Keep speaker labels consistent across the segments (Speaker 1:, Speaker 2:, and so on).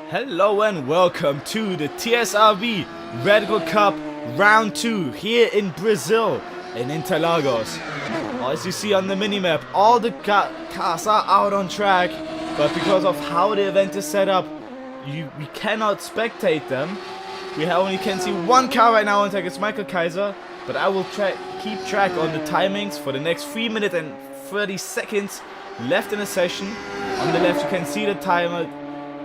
Speaker 1: Hello and welcome to the TSRB Radical Cup Round 2 here in Brazil, in Interlagos. As you see on the minimap, all the cars are out on track, but because of how the event is set up, we cannot spectate them. We only can see one car right now on track, it's Michael Kaiser, but I will keep track on the timings for the next 3 minutes and 30 seconds left in the session. On the left you can see the timer.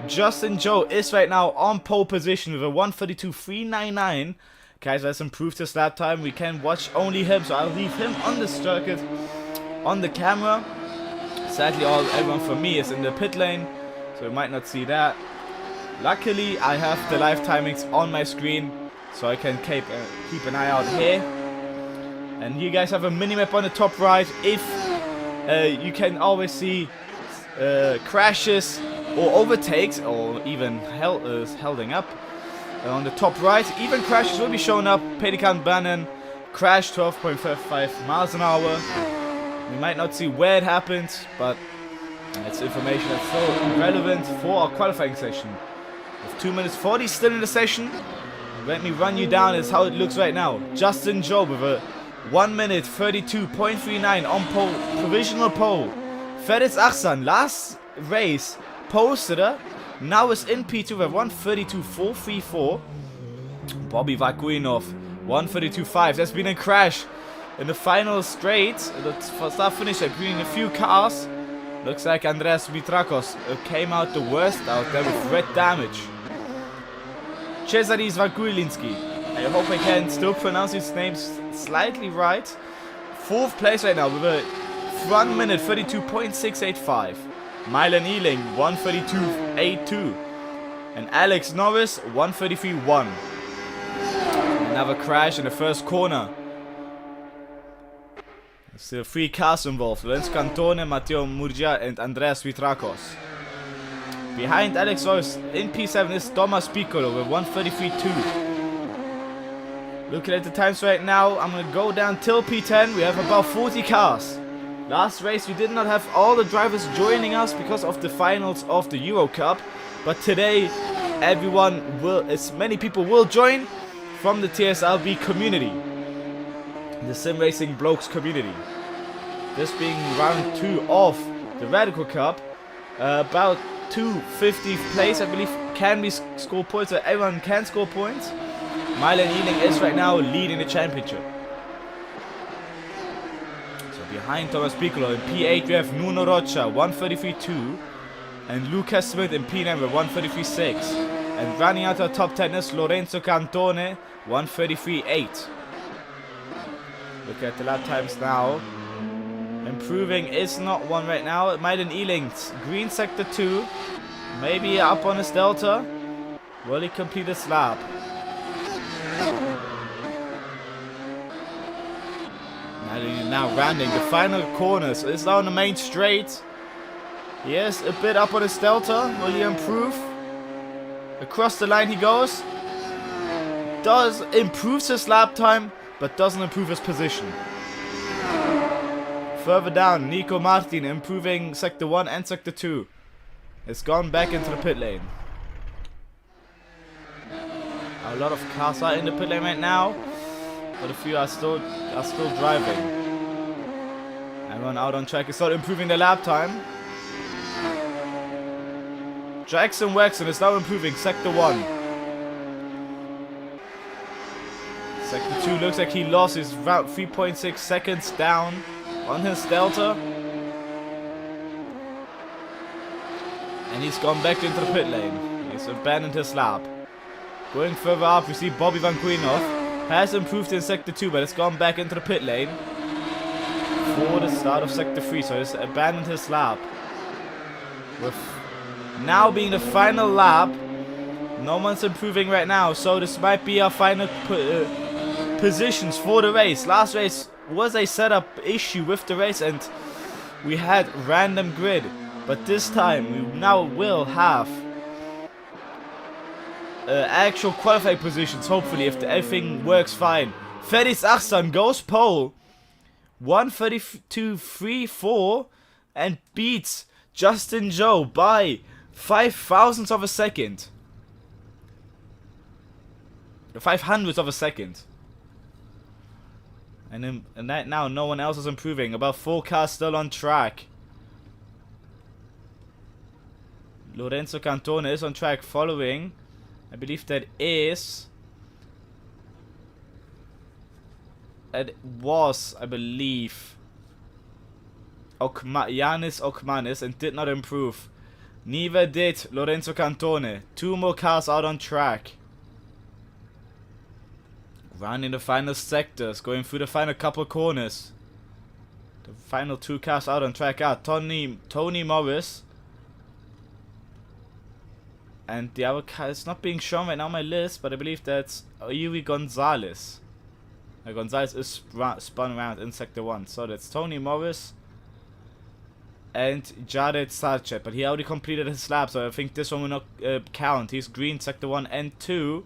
Speaker 1: Justin Joe is right now on pole position with a 1:32.399. Kaiser has improved his lap time. We can watch only him, so I'll leave him on the circuit on the camera. Sadly, everyone for me is in the pit lane, so you might not see that. Luckily, I have the live timings on my screen, so I can keep an eye out here. And you guys have a minimap on the top right. If you can always see crashes or overtakes, or even holding up on the top right. Even crashes will be shown up. Pelikan Bannon crashed 12.55 miles an hour. We might not see where it happened, but it's information that's so relevant for our qualifying session. With 2 minutes 40 still in the session, let me run you down as how it looks right now. Justin Joe with a 1 minute 32.39 on pole, provisional pole. Feritz Achsan, last race, posted her. Now is in P2 with 1:32.434. Bobby Vakuinov 1:32.5. There's been a crash in the final straight. The start finish between a few cars. Looks like Andreas Vitrakos came out the worst out there with red damage. Cezary Zwagulinski. I hope I can still pronounce his name slightly right. 4th place right now with a 1 minute 32.685. Mylan Ealing 1:32.82 and Alex Norris 1:33.1. Another crash in the first corner. Still 3 cars involved: Lorenzo Cantone, Matteo Murgia and Andreas Vitrakos. Behind Alex Norris in P7 is Thomas Piccolo with 1:33.2. Looking at the times right now, I'm gonna go down till P10. We have about 40 cars. Last race we did not have all the drivers joining us because of the finals of the Euro Cup, but today as many people will join from the TSRB community, the sim racing blokes community. This being round 2 of the Radical Cup, about 250th place I believe can be score points, so everyone can score points. Mylan Ealing is right now leading the championship. Behind Thomas Piccolo in P8 we have Nuno Rocha 1:33.2 and Lucas Smith in P9 with 1:33.6, and running out of top 10 is Lorenzo Cantone 1:33.8. Look at the lap times now. Improving is not one right now. Mylan Ealing, green sector 2, maybe up on his delta. Will he complete his lap? Now rounding the final corner, so it's down the main straight. He is a bit up on his delta. Will he improve? Across the line he goes. Improves his lap time, but doesn't improve his position. Further down, Nico Martin improving sector 1 and sector 2. It's gone back into the pit lane. A lot of cars are in the pit lane right now, but a few are still driving. Everyone out on track is not improving their lap time. Jackson Waxon is now improving sector 1. Sector 2 looks like he lost his route 3.6 seconds down on his delta. And he's gone back into the pit lane. He's abandoned his lap. Going further up, we see Bobby Vakuinov has improved in sector 2, but it's gone back into the pit lane for the start of sector 3, so he's abandoned his lap. With now being the final lap, no one's improving right now, so this might be our final positions for the race. Last race was a setup issue with the race and we had random grid, but this time we now will have actual qualifying positions, hopefully, if everything works fine. Feritz Achsan goes pole 1:32.34 and beats Justin Joe by 5,000ths of a second. 500ths of a second. And right now, no one else is improving. About 4 cars still on track. Lorenzo Cantone is on track following. I believe that is... It was, I believe, Yanis Okmanis, and did not improve. Neither did Lorenzo Cantone. 2 more cars out on track. Running the final sectors, going through the final couple corners. The final 2 cars out on track are Tony Morris. And the other car is not being shown right now on my list, but I believe that's Yuri Gonzalez. Gonzalez is spun around in Sector 1. So that's Tony Morris and Jared Sarchet. But he already completed his lap, so I think this one will not count. He's green Sector 1 and 2.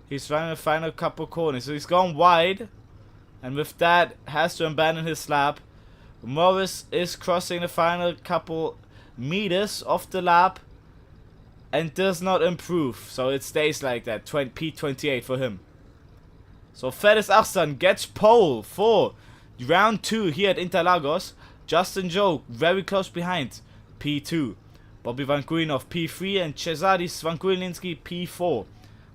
Speaker 1: He's running the final couple corners. So he's gone wide. And with that, has to abandon his lap. Morris is crossing the final couple meters of the lap. And does not improve. So it stays like that. P28 for him. So Ferris Arslan gets pole for round 2 here at Interlagos. Justin Joe very close behind. P2. Bobby Vankuinov P3 and Cesare Svankulinski P4.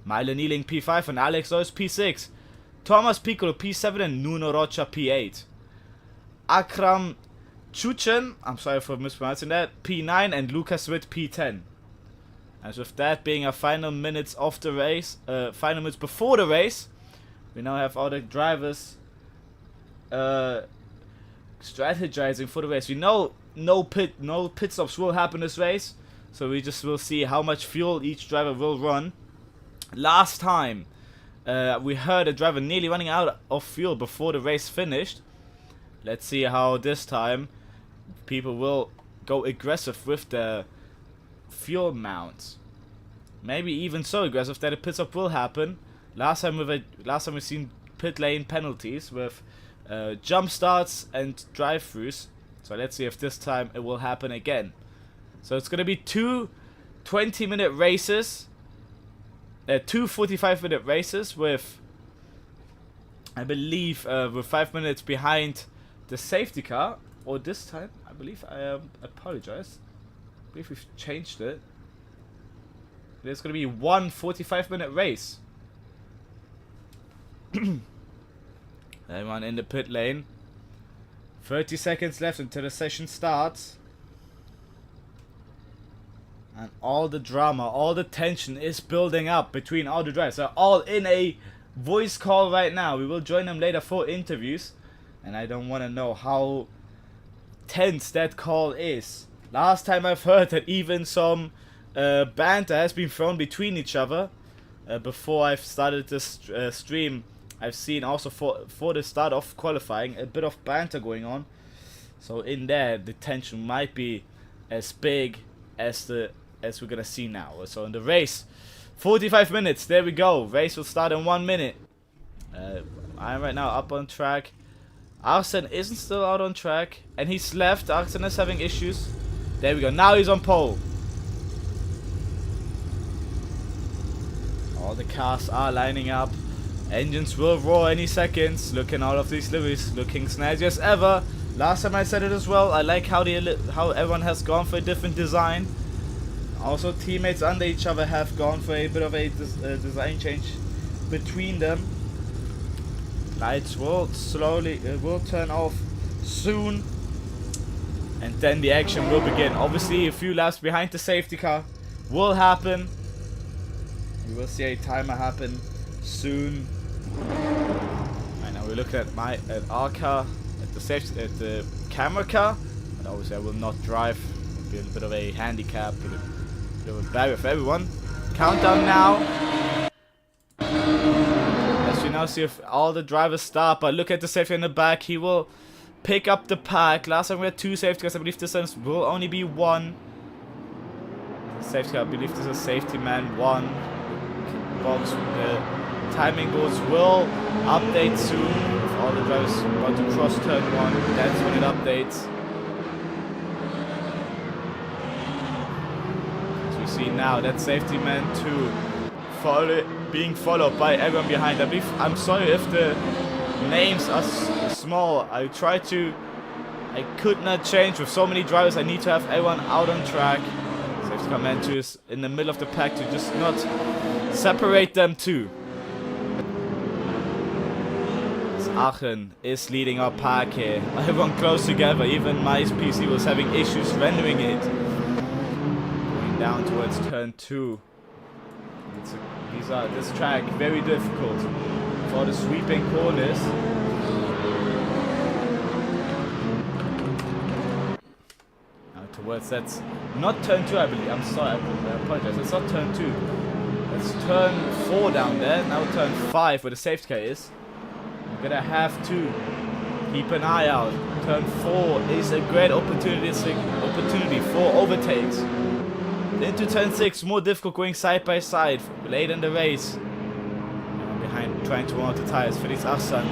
Speaker 1: Mile Kneeling P5 and Alex Lois P6. Thomas Piccolo P7 and Nuno Rocha P8. Akram Chuchen, I'm sorry for mispronouncing that, P9 and Lucas Witt P10. As with that being our final minutes of the race, final minutes before the race, we now have all the drivers strategizing for the race. We know no pit stops will happen this race, so we just will see how much fuel each driver will run. Last time, we heard a driver nearly running out of fuel before the race finished. Let's see how this time people will go aggressive with the fuel mounts. Maybe even so aggressive that a pit stop will happen. Last time we've seen pit lane penalties with jump starts and drive-throughs. So let's see if this time it will happen again. So it's gonna be 2 20-minute races, 2 45-minute races with, I believe, with 5 minutes behind the safety car. Or this time, I believe, I apologize. I believe we've changed it. There's going to be 1 45-minute race. Everyone in the pit lane. 30 seconds left until the session starts. And all the drama, all the tension is building up between all the drivers. They're all in a voice call right now. We will join them later for interviews. And I don't want to know how tense that call is. Last time I've heard that even some banter has been thrown between each other. Before I've started this stream, I've seen also for the start of qualifying a bit of banter going on. So in there, the tension might be as big as we're gonna see now. So in the race, 45 minutes. There we go. Race will start in 1 minute. I'm right now up on track. Arsene isn't still out on track, and he's left. Arsene is having issues. There we go. Now he's on pole. All the cars are lining up. Engines will roar any seconds. Looking all of these liveries, looking snazzy as ever. Last time I said it as well. I like how everyone has gone for a different design. Also, teammates under each other have gone for a bit of a design change between them. Lights will will turn off soon, and then the action will begin. Obviously, a few laps behind the safety car will happen. We will see a timer happen soon. Right now we're looking at our car, at the camera car, and obviously I will not drive. It'll be a bit of a handicap, a bit of a barrier for everyone. Countdown now. As we now see if all the drivers start, but look at the safety in the back. He will pick up the pack. Last time we had 2 safety cars. I believe this time will only be 1. Safety car, I believe this is safety man 1. Box. Timing boards will update soon. If all the drivers want to cross turn 1, that's when it updates. see now that safety man 2 being followed by everyone behind. I'm sorry if the names are small. I could not change with so many drivers. I need to have everyone out on track. Safety car man 2 is in the middle of the pack to just not separate them too. Aachen is leading our pack here. Everyone close together. Even my PC was having issues rendering it. Going down towards turn 2. This track very difficult for the sweeping corners. Now towards that's not turn 2, I believe. I'm sorry, I apologize. It's not turn 2. It's turn 4 down there. Now turn 5 where the safety car is. We're gonna have to keep an eye out. Turn 4 is a great opportunity for overtakes. Into turn 6, more difficult going side by side late in the race. Behind trying to warm up the tires. Felix Achsan.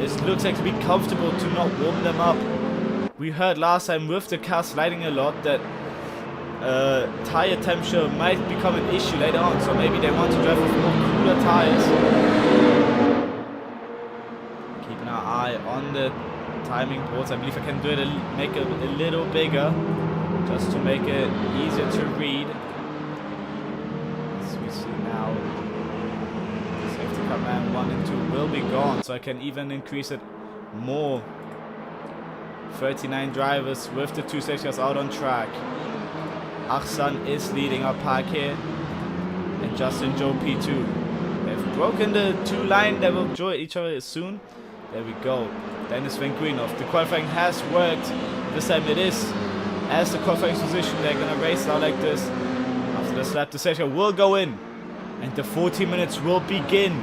Speaker 1: This looks like to be comfortable to not warm them up. We heard last time with the car sliding a lot that tire temperature might become an issue later on. So maybe they want to drive with more cooler tires. Keeping our eye on the timing boards. I believe I can do it make it a little bigger. Just to make it easier to read. As we see now, safety car man 1 and 2 will be gone, so I can even increase it more. 39 drivers with the 2 safety cars out on track. Achsan is leading our pack here, and Justin Joe P2. They've broken the 2 line, they will join each other soon. There we go. Dennis Van Greenhoff. The qualifying has worked. This time it is. As the qualifying position, they're gonna race now like this. After the slap, the safety car will go in, and the 40 minutes will begin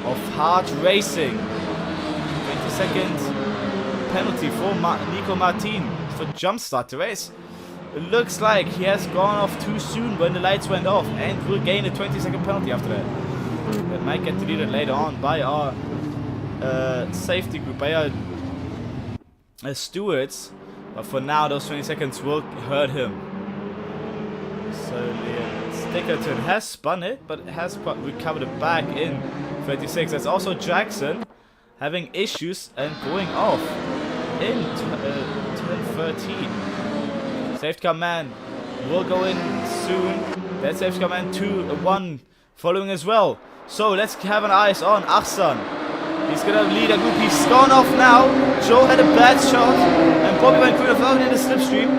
Speaker 1: of hard racing. 20-second penalty for Nico Martin for jumpstart the race. It looks like he has gone off too soon when the lights went off, and will gain a 20-second penalty after that. That might get deleted later on by our safety group, by our stewards. But for now, those 20 seconds will hurt him. So Stickerton has spun it, but has recovered it back in 36. There's also Jackson having issues and going off in turn 13. Safety car man will go in soon. That's safety car man 1 following as well. So let's have an eyes on Achsan. He's gonna lead a group. He's gone off now. Joe had a bad shot, and Bobby Van Greenhoff out in the slipstream.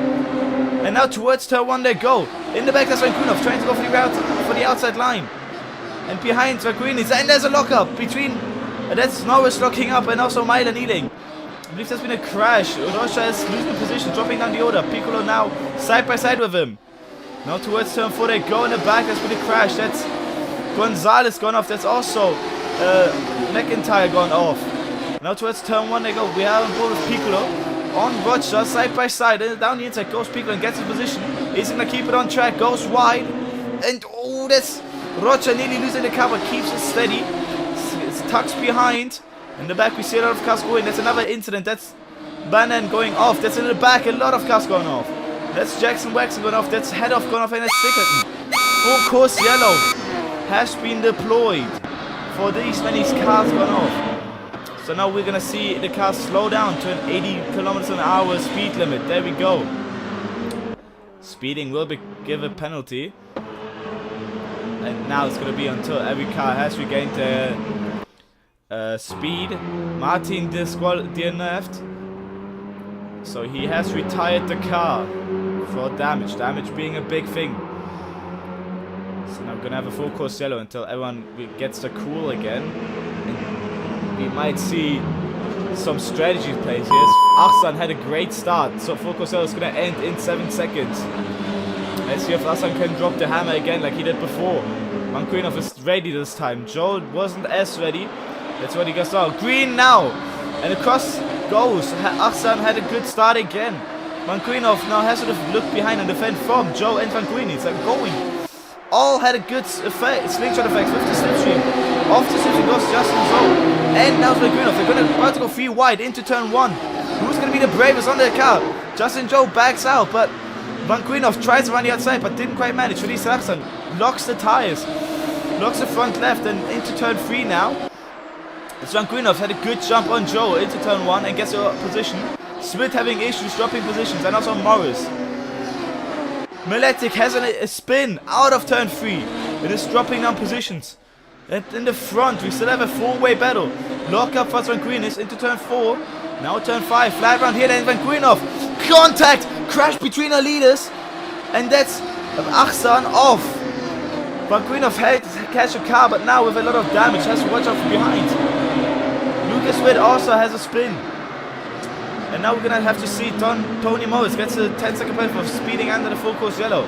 Speaker 1: And now towards turn 1 they go. In the back, that's Van Greenhoff trying to go for the outside line. And behind Van Greenhoff, and there's a lockup between. That's Norris locking up, and also Mylan Ealing. I believe there's been a crash. Rocha is losing position, dropping down the order. Piccolo now side by side with him. Now towards turn 4 they go. In the back, there's been a crash. That's Gonzalez gone off. That's also McIntyre gone off. Now towards turn 1 they go. We have on board with Piccolo on Rocha side by side, and down the inside goes Piccolo and gets his position. He's gonna keep it on track, goes wide, and oh, that's Rocha nearly losing the cover, keeps it steady. It's tucks behind. In the back we see a lot of cars going. That's another incident. That's Bannon going off. That's in the back, a lot of cars going off. That's Jackson Waxon going off. That's Head Off going off, and that's Stickerton. Full course yellow has been deployed for these many cars gone off. So now we're gonna see the cars slow down to an 80 kilometers an hour speed limit. There we go. Speeding will give a penalty. And now it's gonna be until every car has regained their speed. Martin DNF'd. So he has retired the car for damage. Damage being a big thing. So now we're gonna have a full course yellow until everyone gets the cool again. And we might see some strategy plays here. Achsan had a great start, so full course yellow is gonna end in 7 seconds. Let's see if Achsan can drop the hammer again like he did before. Van Greenhoff is ready this time. Joe wasn't as ready. That's what he goes now. Green now, and across goes. Achsan had a good start again. Van Greenhoff now has to look behind and defend from Joe and Van Green. It's like going. All had a good slingshot effect with the slipstream. Off the slipstream goes Justin Joe. And now Van Greenhoff. They're about to go 3 wide into turn 1. Who's going to be the bravest on their car? Justin Joe backs out, but Vanquinov tries around the outside but didn't quite manage. Felice Rapsan locks the tires, locks the front left and into turn 3 now. Vanquinov had a good jump on Joe into turn 1 and gets a position. Smith having issues dropping positions, and also Morris. Meletic has a spin out of turn 3. It is dropping down positions. And in the front we still have a 4-way battle. Lock up for Vanquinov into turn 4. Now turn 5, flat around here, then Vanquinov. Contact! Crash between our leaders. And that's Achsan off. Vanquinov had to catch a car, but now with a lot of damage, has to watch out from behind. Lucas Witt also has a spin. And now we're going to have to see Tony Morris gets a 10-second penalty for speeding under the full course yellow.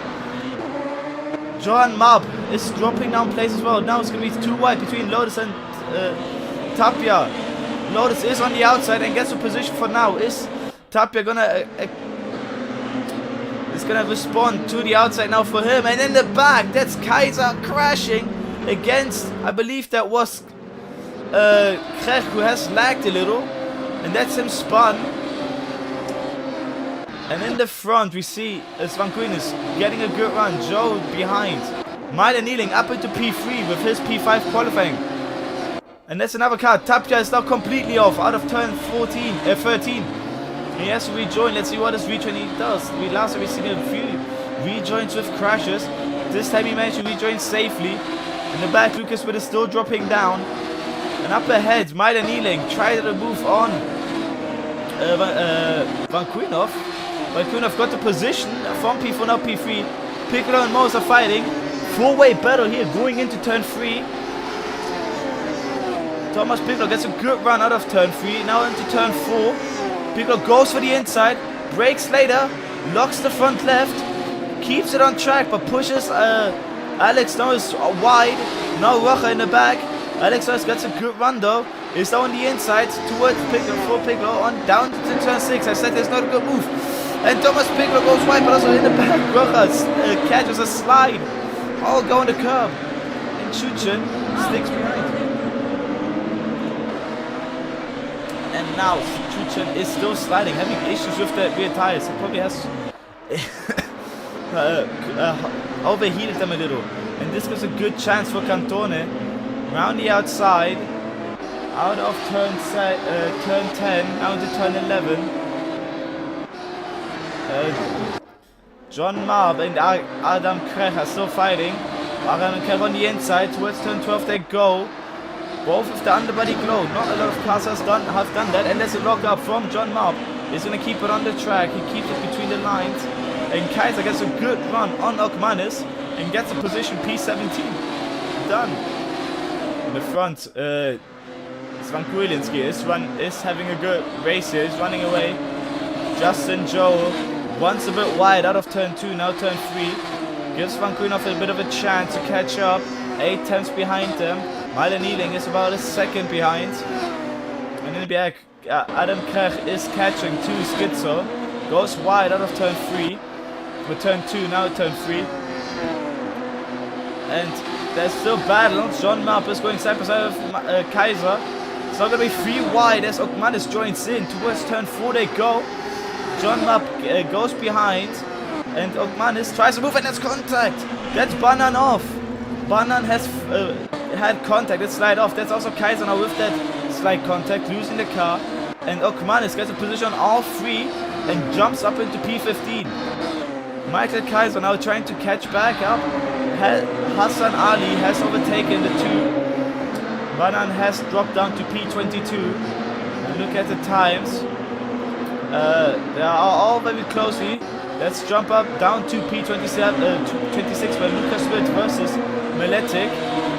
Speaker 1: Johan Mab is dropping down place as well. Now it's going to be too wide between Lotus and Tapia. Lotus is on the outside and gets a position for now. Is Tapia gonna respond to the outside now for him? And in the back, that's Kaiser crashing against, I believe that was Krech, who has lagged a little, and that's him spun. And in the front we see Vanquinov getting a good run. Joe behind. Myler kneeling up into P3 with his P5 qualifying. And that's another car. Tapia is now completely off out of turn 13. He has to rejoin. Let's see what his rejoin he does. Last time we seen a few rejoins with crashes. This time he managed to rejoin safely. In the back, Lucas Witt is still dropping down. And up ahead, Myler kneeling tries to move on Vanquinov. Vanquinov got the position from P4 now P3. Piccolo and Mose are fighting. 4-way battle here going into turn 3. Thomas Piccolo gets a good run out of turn 3. Now into turn 4. Piccolo goes for the inside. Brakes later. Locks the front left. Keeps it on track but pushes Alex now is wide. Now Rocha in the back. Alex Norris gets a good run though. Is now on the inside towards Piccolo. For Piccolo on down to turn 6. I said there's not a good move. And Thomas Piccolo goes wide but also in the back. Rocha catches a slide. All go on the curb. And Chuchen sticks behind. And now Chuchen is still sliding, having issues with the rear tires. He probably has overheated them a little. And this gives a good chance for Cantone. Round the outside, out of turn 10, now into turn 11. John Marb and Adam Krech are still fighting. Adam Krech on the inside, towards turn 12 they go. Both with the underbody glow. Not a lot of cars have done that. And there's a lock up from John Marb. He's going to keep it on the track. He keeps it between the lines. And Kaiser gets a good run on Okmanis and gets a position P17. Done. In the front, Svan Kuilinski is having a good race here. He's running away. Justin Joe once a bit wide out of turn 2, now turn 3. Gives Vanquinov a bit of a chance to catch up. 8 tenths behind them. Myler Kneeling is about a second behind. And in the back, Adam Krech is catching 2 Schizo. Goes wide out of turn 3. With turn 2, now turn 3. And there's still battles. John Marp is going side by side with Kaiser. It's not going to be 3 wide as Okmanis joins in. Towards turn 4 they go. John Marp goes behind. And Okmanis tries to move and there's contact. That's Banan off. Banan has had contact. It's slide off. That's also Kaiser now with that slight contact. Losing the car. And Okmanis gets a position on all 3. And jumps up into P15. Michael Kaiser now trying to catch back up. Hassan Ali has overtaken the 2. Banan has dropped down to P22. And look at the times. They are all very closely. Let's jump up down to P27, 26 by Lucas Witt versus Meletic.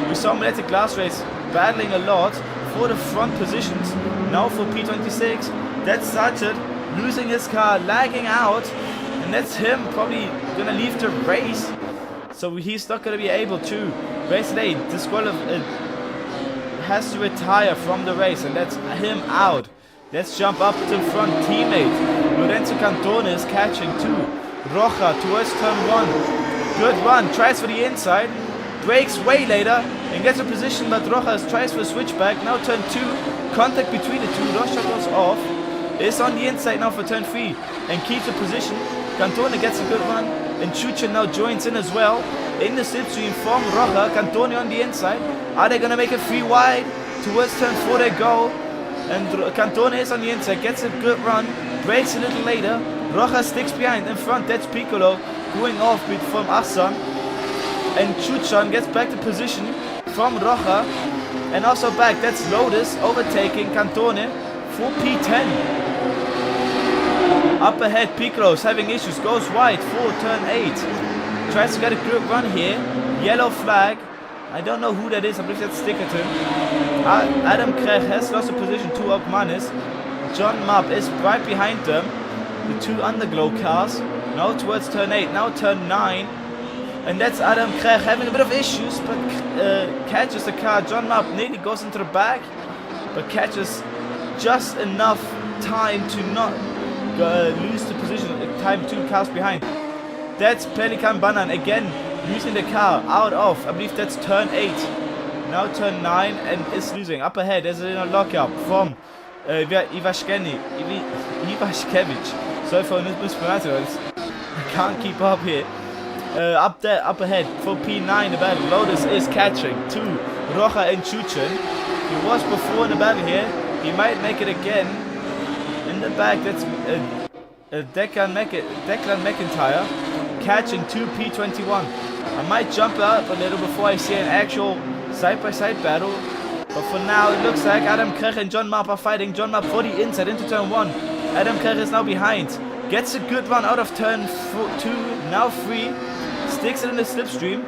Speaker 1: We saw Meletic last race battling a lot for the front positions. Now for P26, that's Sajid losing his car, lagging out. And that's him probably gonna leave the race. So he's not gonna be able to race today. Has to retire from the race, and that's him out. Let's jump up to front teammate. Lorenzo Cantone is catching 2. Rocha towards turn 1. Good run, tries for the inside. Brakes way later and gets a position, but Rocha tries for a switchback. Now turn 2. Contact between the 2. Rocha goes off. Is on the inside now for turn 3 and keeps the position. Cantone gets a good run, and Chuchen now joins in as well. In the slipstream from Rocha, Cantone on the inside. Are they going to make it 3 wide? Towards turn 4 they go. And Cantone is on the inside, gets a good run, breaks a little later. Rocha sticks behind. In front, that's Piccolo going off from Ahsan. And Chuchan gets back to position from Rocha. And also back, that's Lotus overtaking Cantone for P10. Up ahead, Piccolo's having issues, goes wide for turn 8. Tries to get a good run here. Yellow flag. I don't know who that is, I believe that's Stickerton. Adam Krech has lost a position to Okmanis. John Mapp is right behind them. The 2 underglow cars. Now towards turn 8, now turn 9. And that's Adam Krech having a bit of issues, but catches the car. John Mapp nearly goes into the back, but catches just enough time to not lose the position, time 2 cars behind. That's Pelikan Banan again losing the car out of, I believe that's turn 8. Now turn 9 and is losing. Up ahead there's a lockup from Ivashkevich. Sorry for mispronouncing it. I can't keep up here. Up ahead for P9 the battle. Lotus is catching to Rocha and Chuchen. He was before in the battle here. He might make it again. In the back, that's Declan McIntyre catching to P21. I might jump up a little before I see an actual side-by-side battle. But for now, it looks like Adam Krech and John Mapp are fighting. John Mapp for the inside into turn 1. Adam Krech is now behind. Gets a good run out of turn 2, now 3. Sticks it in the slipstream.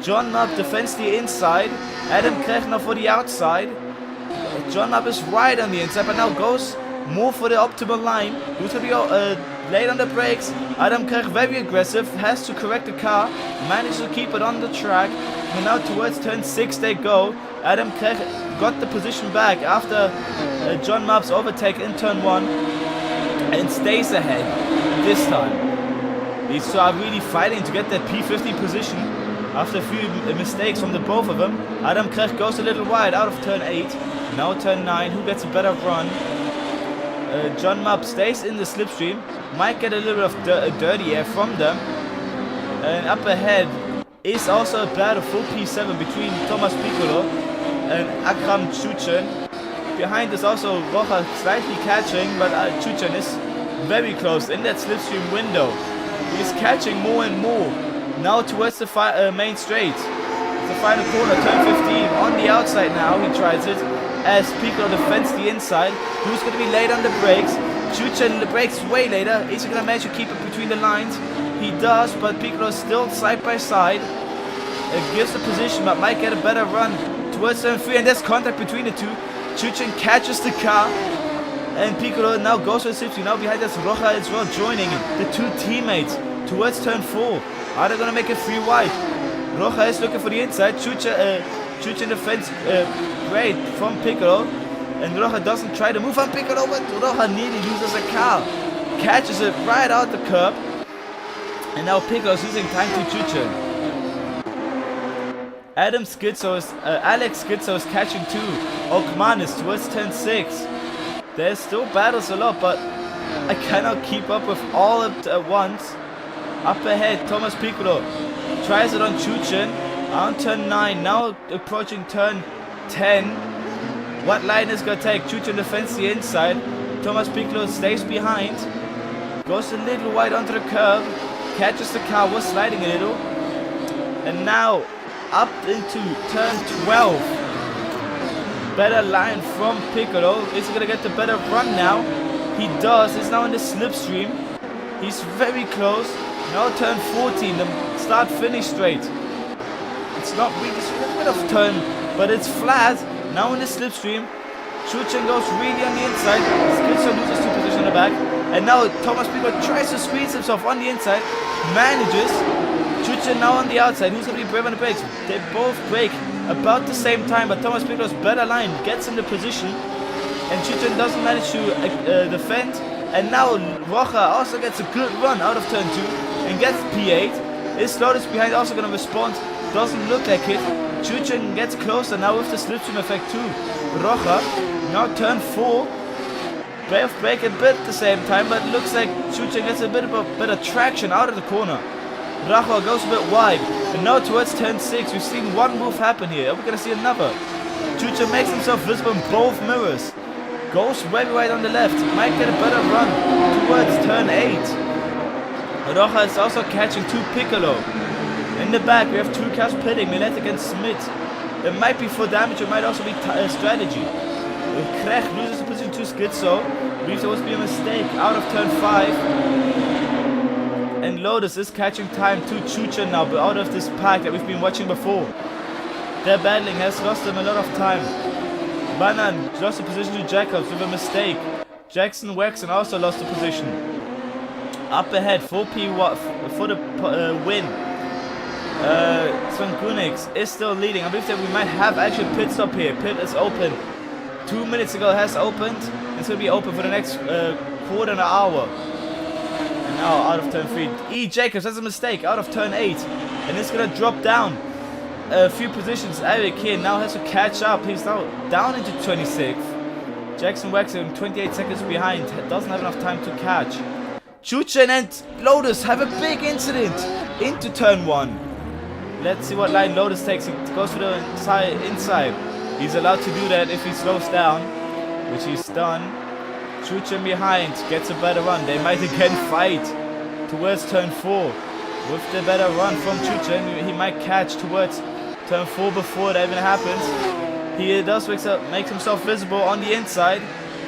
Speaker 1: John Mapp defends the inside. Adam Krech now for the outside. John Mapp is right on the inside, but now goes more for the optimal line. Who's going to be late on the brakes. Adam Krech very aggressive. Has to correct the car. Manages to keep it on the track. And now towards turn 6 they go. Adam Krech got the position back after John Mapp's overtake in turn 1. And stays ahead this time. These two are really fighting to get that P15 position. After a few mistakes from the both of them. Adam Krech goes a little wide out of turn 8. Now turn 9. Who gets a better run? John Mapp stays in the slipstream. Might get a little bit of dirty air from them. And up ahead is also a battle for P7 between Thomas Piccolo and Akram Chuchen. Behind is also Rocha slightly catching, but Chuchen is very close in that slipstream window. He's catching more and more. Now towards the main straight. The final corner, turn 15. On the outside now, he tries it. As Piccolo defends the inside. Who's going to be late on the brakes? Chuchen the brakes way later. Is he going to manage to keep it between the lines? He does, but Piccolo is still side by side. It gives the position, but might get a better run towards turn 3. And there's contact between the two. Chuchen catches the car. And Piccolo now goes for the slipstream. Now behind us, Rocha as well joining the 2 teammates towards turn 4. Are they going to make it 3 wide? Rocha is looking for the inside. Chuchen defends great from Piccolo. And Rocha doesn't try to move on Piccolo, but Rocha nearly loses a car. Catches it right out the curb. And now Piccolo is losing time to Chuchen. Alex Skizzo is catching 2. Okmanis towards turn 6. There's still battles a lot, but I cannot keep up with all of it at once. Up ahead, Thomas Piccolo tries it on Chuchen. On turn 9, now approaching turn 10. What line is going to take? Chuchen defends the inside. Thomas Piccolo stays behind. Goes a little wide onto the curb. Catches the car, was sliding a little. And now up into turn 12. Better line from Piccolo. Is he going to get the better run now? He does. He's now in the slipstream. He's very close. Now turn 14. The start-finish straight. It's not really a bit of turn, but it's flat. Now in the slipstream. Chuchen goes really on the inside. Skizzo loses 2 positions in the back. And now Thomas Piccolo tries to squeeze himself on the inside. Manages. Chuchen now on the outside. Who's going to be brave on the brakes? They both brake about the same time, but Thomas Piccolo's better line gets in the position. And Chuchen doesn't manage to defend. And now Rocha also gets a good run out of turn 2 and gets P8. Is Lotus behind also going to respond? Doesn't look like it. Chuchen gets closer now with the slipstream effect too. Rocha, now turn 4. both brake a bit at the same time, but it looks like Chuchen gets a bit of traction out of the corner. Rachel goes a bit wide, and now towards turn 6, we've seen one move happen here. Are we going to see another? Chuchen makes himself visible in both mirrors. Goes very wide on the left. Might get a better run towards turn 8. Rocha is also catching 2 Piccolo. In the back, we have 2 cars pitting, Miletic and Smith. It might be for damage, it might also be strategy. Krech loses the position to Schizo. Believes there must be a mistake out of turn 5. And Lotus is catching time to Chuchen now, but out of this pack that we've been watching before. Their battling has lost them a lot of time. Banan lost the position to Jacobs with a mistake. Jackson Wexon also lost the position. Up ahead, 4P for the win. Sven Kunix is still leading. I believe that we might have actually a pit stop here. Pit is open. 2 minutes ago it has opened. It's going to be open for the next quarter and an hour. And now out of turn 3. E. Jacobs has a mistake out of turn 8. And it's going to drop down a few positions. Eric here now has to catch up. He's now down into 26th. Jackson Wexon 28 seconds behind. Doesn't have enough time to catch. Chuchen and Lotus have a big incident into turn 1. Let's see what line Lotus takes. He goes for the inside. He's allowed to do that if he slows down, which he's done. Chuchen behind gets a better run. They might again fight towards turn 4. With the better run from Chuchen, he might catch towards turn 4 before that even happens. He does make himself visible on the inside.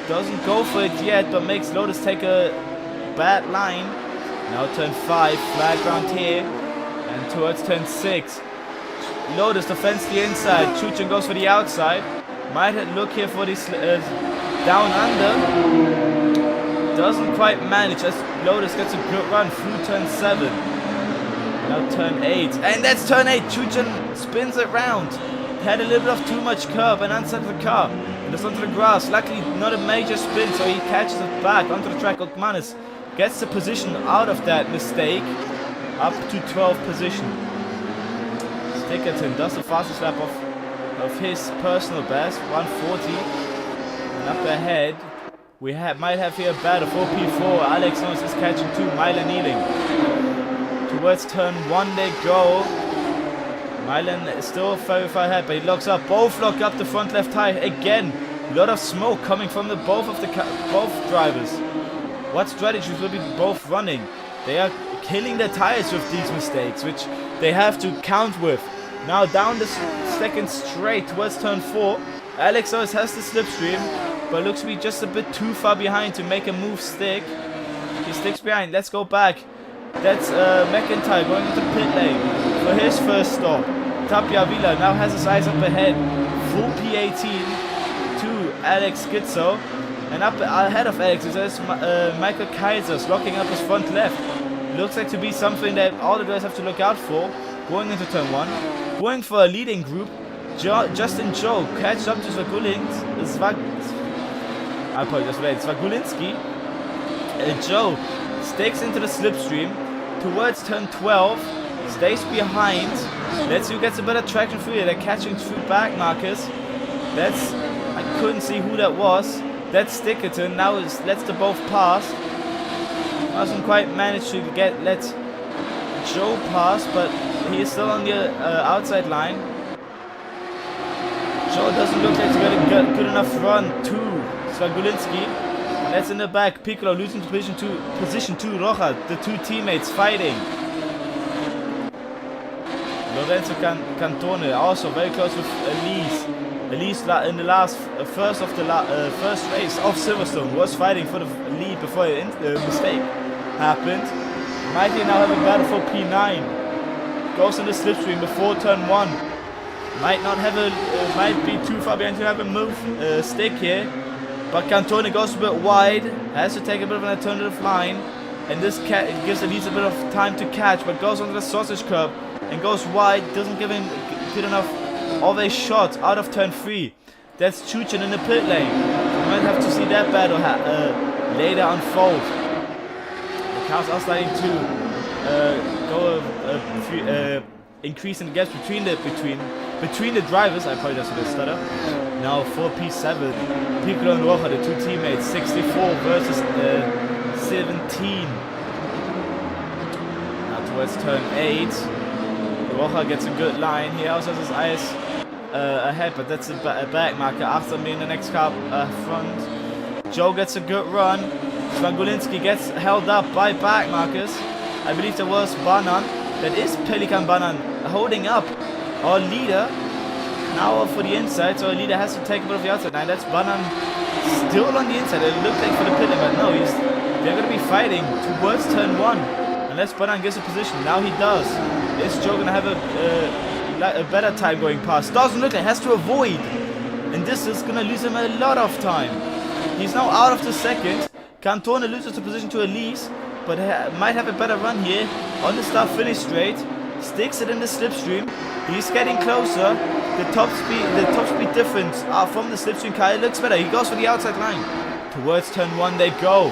Speaker 1: Doesn't go for it yet, but makes Lotus take a bad line. Now turn 5, flag round here. And towards turn 6. Lotus defends the inside. Chuchen goes for the outside. Might look here for this down under. Doesn't quite manage as Lotus gets a good run through turn 7. Now turn 8. And that's turn 8. Chuchen spins it round. Had a little bit of too much curve and inside the car. And it's onto the grass. Luckily not a major spin, so he catches it back onto the track. Okmanis gets the position out of that mistake. Up to 12th position. Stickerton does the fastest lap of his personal best, 140. And up ahead, we might have here a battle, 4P4. Alex Jones is catching 2, Mylan kneeling. Towards turn 1 they go. Mylan is still very far ahead, but he locks up. Both lock up the front left tire again. A lot of smoke coming from the both drivers. What strategies will be both running? They are killing their tires with these mistakes, which they have to count with. Now down the second straight towards turn 4. Alex always has the slipstream, but looks to be just a bit too far behind to make a move stick. He sticks behind. Let's go back. That's McIntyre going into the pit lane for his first stop. Tapia Vila now has his eyes up ahead. Full P18 to Alex Schizo. And up ahead of Alex is Michael Kaisers locking up his front left. Looks like to be something that all the guys have to look out for. Going into turn 1. Going for a leading group. Justin Joe catches up to Swagulinski. Joe stakes into the slipstream towards turn 12. Stays behind. Let's see who gets a better traction through here. They're catching through back markers. I couldn't see who that was. That's Stickerton. Now lets the both pass. Doesn't quite manage to let Joe pass, but he is still on the outside line. Joe doesn't look like he's got a good enough run to Swagulinski. That's in the back. Piccolo losing position to Roja. The two teammates fighting. Lorenzo Cantone also very close with Elise. Elise in the first race of Silverstone was fighting for the lead before the mistake happened. Mighty now have a battle for P9. Goes in the slipstream before turn 1. Might be too far behind to have a move stick here. But Cantone goes a bit wide. Has to take a bit of an alternative line. And this gives Elise a bit of time to catch, but goes onto the sausage curb and goes wide. Doesn't give him good enough of a shot out of turn 3. That's Chuchen in the pit lane. We might have to see that battle later unfold. The cars are starting to go increasing the gaps between the drivers. I apologize for the stutter. Now for P7, Piccolo and Roja, the two teammates, 64 versus 17. Now towards turn 8, Roja gets a good line. He also has his eyes ahead, but that's a back marker. After me in the next car front, Joe gets a good run. Svangulinski gets held up by back markers. I believe there was Banan. That is Pelikan Banan holding up our leader. Now for the inside, so our leader has to take a bit of the outside. Now that's Banan still on the inside. It looked like for the pit lane, but no, they're going to be fighting towards turn 1. Unless Banan gets a position. Now he does. Is Joe going to have a better time going past? Doesn't look like, has to avoid. And this is going to lose him a lot of time. He's now out of the second. Cantone loses the position to Elise, but might have a better run here. On the start finish straight. Sticks it in the slipstream. He's getting closer. The top speed difference from the slipstream car, it looks better. He goes for the outside line. Towards turn 1 they go.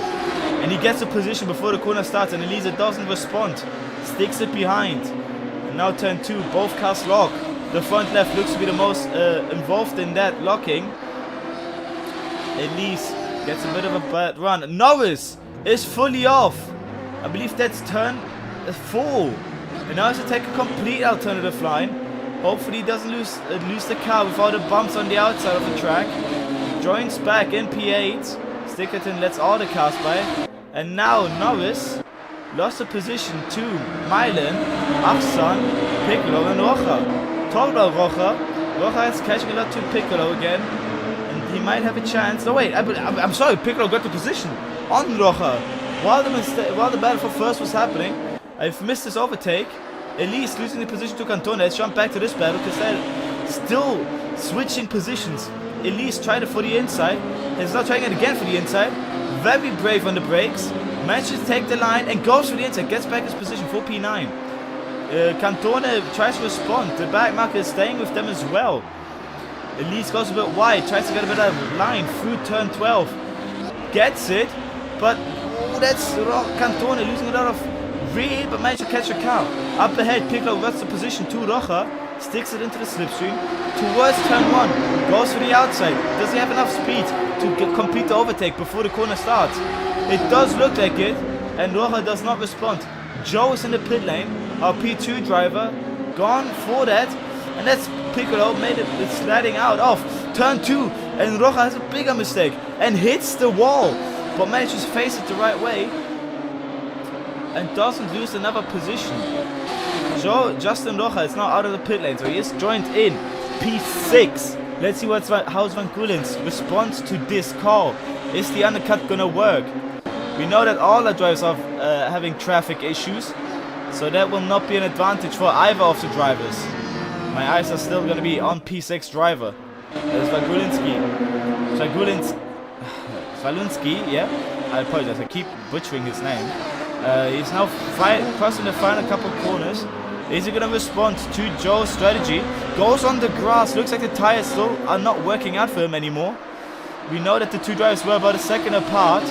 Speaker 1: And he gets a position before the corner starts, and Elisa doesn't respond. Sticks it behind. And now turn 2, both cars lock. The front left looks to be the most involved in that locking. Elise gets a bit of a bad run. Norris is fully off. I believe that's turn 4. And now he has to take a complete alternative line. Hopefully he doesn't lose the car without the bumps on the outside of the track. Joins back in P8. Stickerton lets all the cars by. And now Norris lost the position to Milan, Afsan, Piccolo and Roja. Talk about Roja. Roja is catching a lot to Piccolo again. And he might have a chance. No wait, I'm sorry, Piccolo got the position on Roja. While the battle for first was happening, I've missed this overtake. Elise losing the position to Cantone. Let's jump back to this battle because they're still switching positions. Elise tried it for the inside. He's now trying it again for the inside. Very brave on the brakes. Manages to take the line and goes for the inside. Gets back his position for P9. Cantone tries to respond. The back marker is staying with them as well. Elise goes a bit wide. Tries to get a bit of line through turn 12. Gets it. But that's Cantone losing a lot of rear, but managed to catch a car. Up ahead, Piccolo runs the position to Roja, sticks it into the slipstream, towards turn 1, goes for the outside. Does he have enough speed to complete the overtake before the corner starts? It does look like it, and Roja does not respond. Joe is in the pit lane, our P2 driver, gone for that, and that's Piccolo, made it sliding out off turn 2, and Roja has a bigger mistake, and hits the wall, but manages to face it the right way, and doesn't lose another position. So Justin Roja is now out of the pit lane, so he is joined in P6. Let's see how Van Gulen's response to this call. Is the undercut gonna work? We know that all our drivers are having traffic issues, so that will not be an advantage for either of the drivers. My eyes are still gonna be on P6 driver. There's Svalinski, yeah? I apologize, I keep butchering his name. He's now crossing the final couple of corners. Is he going to respond to Joe's strategy? Goes on the grass. Looks like the tires still are not working out for him anymore. We know that the two drivers were about a second apart.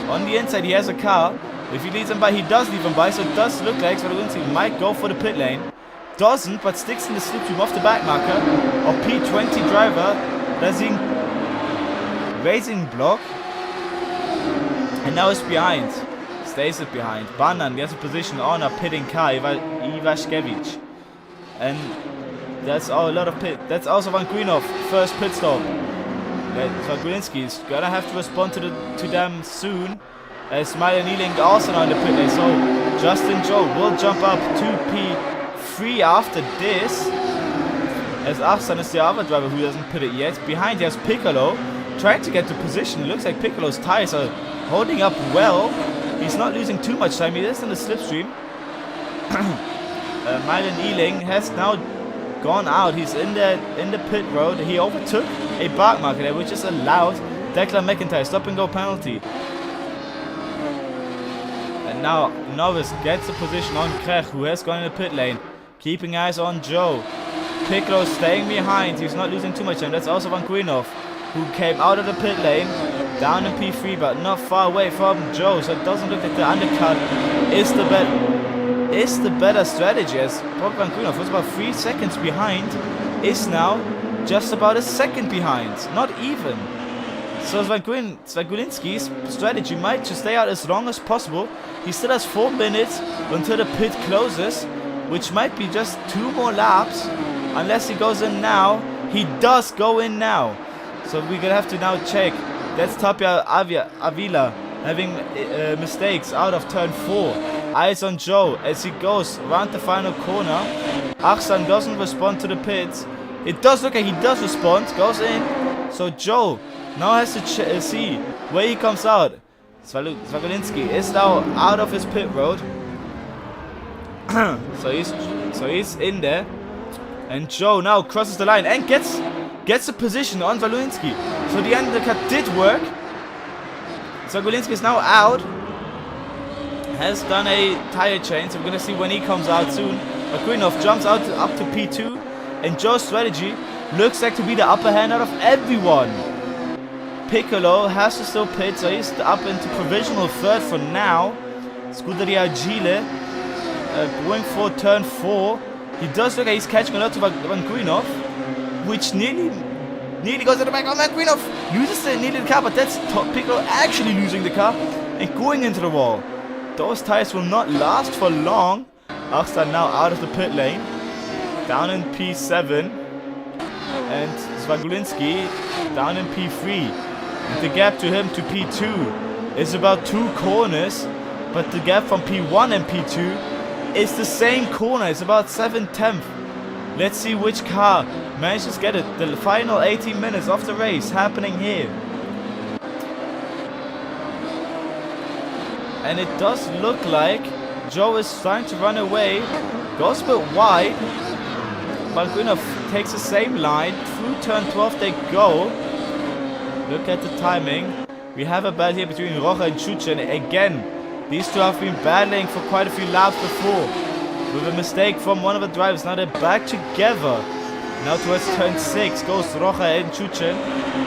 Speaker 1: On the inside, he has a car. If he leads him by, he does leave him by. So it does look like Svalinski might go for the pit lane. Doesn't, but sticks in the slipstream off the back marker. Or P20 driver. Racing block. And now it's behind. Stays it behind. Banan gets a position on a pitting car, Ivashkevich. And that's all, a lot of pit. That's also Van Guinov, first pit stop. Svalinski is gonna have to respond to them soon. As Maya Nealing also now in the pit lane. So Justin Joe will jump up to P3 after this. As Afsan is the other driver who doesn't pit it yet. Behind he has Piccolo trying to get the position. It looks like Piccolo's tires are holding up well. He's not losing too much time. He is in the slipstream. Myron Ealing has now gone out. He's in the pit road. He overtook a back marker there, which is allowed. Declan McIntyre, stop and go penalty. And now Norris gets a position on Krech, who has gone in the pit lane. Keeping eyes on Joe. Piccolo staying behind. He's not losing too much time. That's also Van Guinov, who came out of the pit lane. Down in P3, but not far away from Joe, so it doesn't look like the undercut is the is the better strategy, as Bob Van Grunhoff was about 3 seconds behind, is now just about a second behind, not even. So Zvagulinski's strategy might just stay out as long as possible. He still has 4 minutes until the pit closes, which might be just 2 more laps, unless he goes in now. He does go in now. So we're gonna have to now check. That's Tapia Avila having mistakes out of turn 4. Eyes on Joe as he goes around the final corner. Achsan doesn't respond to the pits. It does look like he does respond, goes in. So Joe now has to see where he comes out. Zvagulinski is now out of his pit road. so he's in there. And Joe now crosses the line and gets a position on Zvagulinski. So the undercut did work. Zvagulinski is now out. Has done a tire change, so we're gonna see when he comes out soon. Grunhoff jumps out up to P2, and Joe's strategy looks like to be the upper hand out of everyone. Piccolo has to still pit, so he's up into provisional third for now. Scuderia Agile going for turn 4. He does look like he's catching a lot to Van Grunhoff, which nearly goes to the back. Oh man, Grunhoff loses nearly the car, but that's Piccolo actually losing the car and going into the wall. Those tires will not last for long. Arslan now out of the pit lane, down in P7, and Zvagulinski down in P3. And the gap to him to P2 is about 2 corners, but the gap from P1 and P2 is the same corner. It's about 7/10. Let's see which car manages to get it. The final 18 minutes of the race happening here. And it does look like Joe is trying to run away. Goes a bit wide. Van Grunhoff takes the same line. Through turn 12 they go. Look at the timing. We have a battle here between Rocha and Chuchen. Again, these two have been battling for quite a few laps before. With a mistake from one of the drivers. Now they're back together. Now towards turn 6 goes Rocha and Chuchen.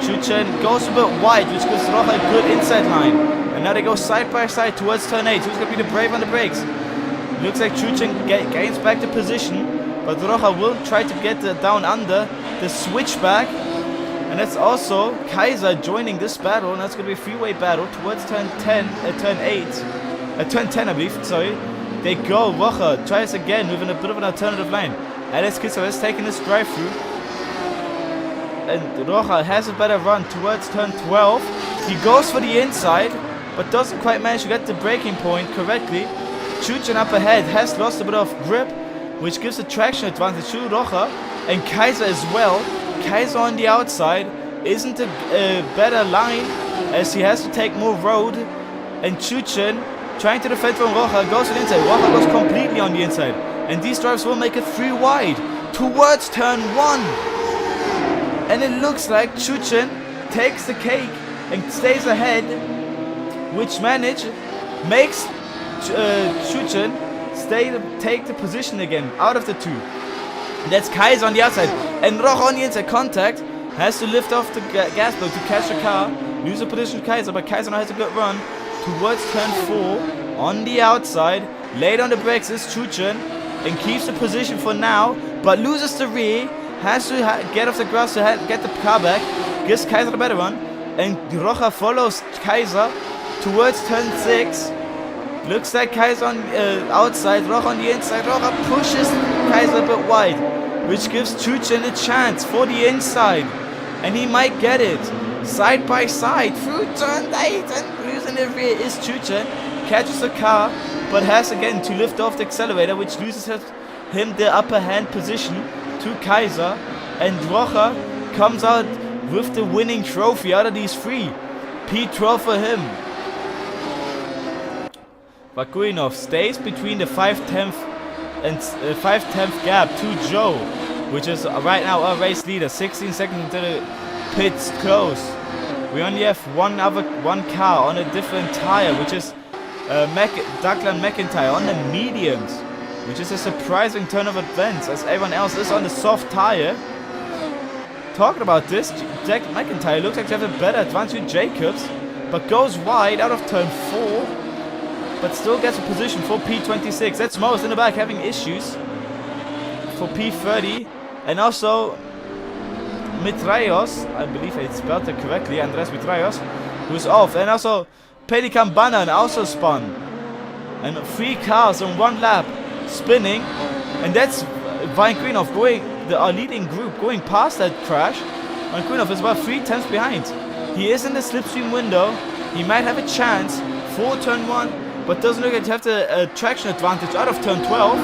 Speaker 1: Chuchen goes a bit wide, which gives Rocha a good inside line. And now they go side by side towards turn 8. Who's going to be the brave on the brakes? Looks like Chuchen gains back the position, but Rocha will try to get down under the switchback. And that's also Kaiser joining this battle, and that's going to be a freeway battle towards turn 10, turn 10 I believe, sorry. They go, Rocha tries again with a bit of an alternative line. Alex Kitzer is taking this drive-through. And Rocha has a better run towards turn 12. He goes for the inside, but doesn't quite manage to get the braking point correctly. Chuchen up ahead has lost a bit of grip, which gives a traction advantage to Rocha and Kaiser as well. Kaiser on the outside isn't a better line, as he has to take more road. And Chuchen, trying to defend from Rocha, goes to the inside. Rocha goes completely on the inside. And these drivers will make it 3 wide towards turn 1. And it looks like Chuchen takes the cake and stays ahead, which makes Chuchen take the position again out of the 2. That's Kaiser on the outside, and Rocha on the inside. Contact has to lift off the gas pedal to catch the car, lose the position to Kaiser, but Kaiser now has a good run towards turn 4 on the outside. Late on the brakes is Chuchen and keeps the position for now, but loses the rear. Has to get off the grass to get the car back, gives Kaiser the better run, and Rocha follows Kaiser towards turn 6. Looks like Kaiser on outside, Rocha on the inside. Rocha pushes Kaiser a bit wide, which gives Chuchen a chance for the inside, and he might get it. Side by side through turn 8, and losing the rear is Chuchen. Catches the car, but has again to lift off the accelerator, which loses him the upper hand position to Kaiser, and Rocha comes out with the winning trophy out of these 3. P12 for him. Grunhoff stays between the 5/10 and 5/10 gap to Joe, which is right now our race leader. 16 seconds until the pits close. We only have one car on a different tire, which is Declan McIntyre on the mediums, which is a surprising turn of events, as everyone else is on the soft tire. Talking about this, Jack McIntyre looks like to have a better advantage with Jacobs, but goes wide out of turn 4. but still gets a position for P26. That's Morris in the back having issues for P30. And also Mitraios, I believe I spelled it correctly, Andres Mitraios, who's off. And also Pelikan Banan also spun. And 3 cars in 1 lap spinning. And that's Vainquinov going, our leading group, going past that crash. Vainquinov is about 3 tenths behind. He is in the slipstream window. He might have a chance for turn 1, but doesn't look like to have the traction advantage out of turn 12.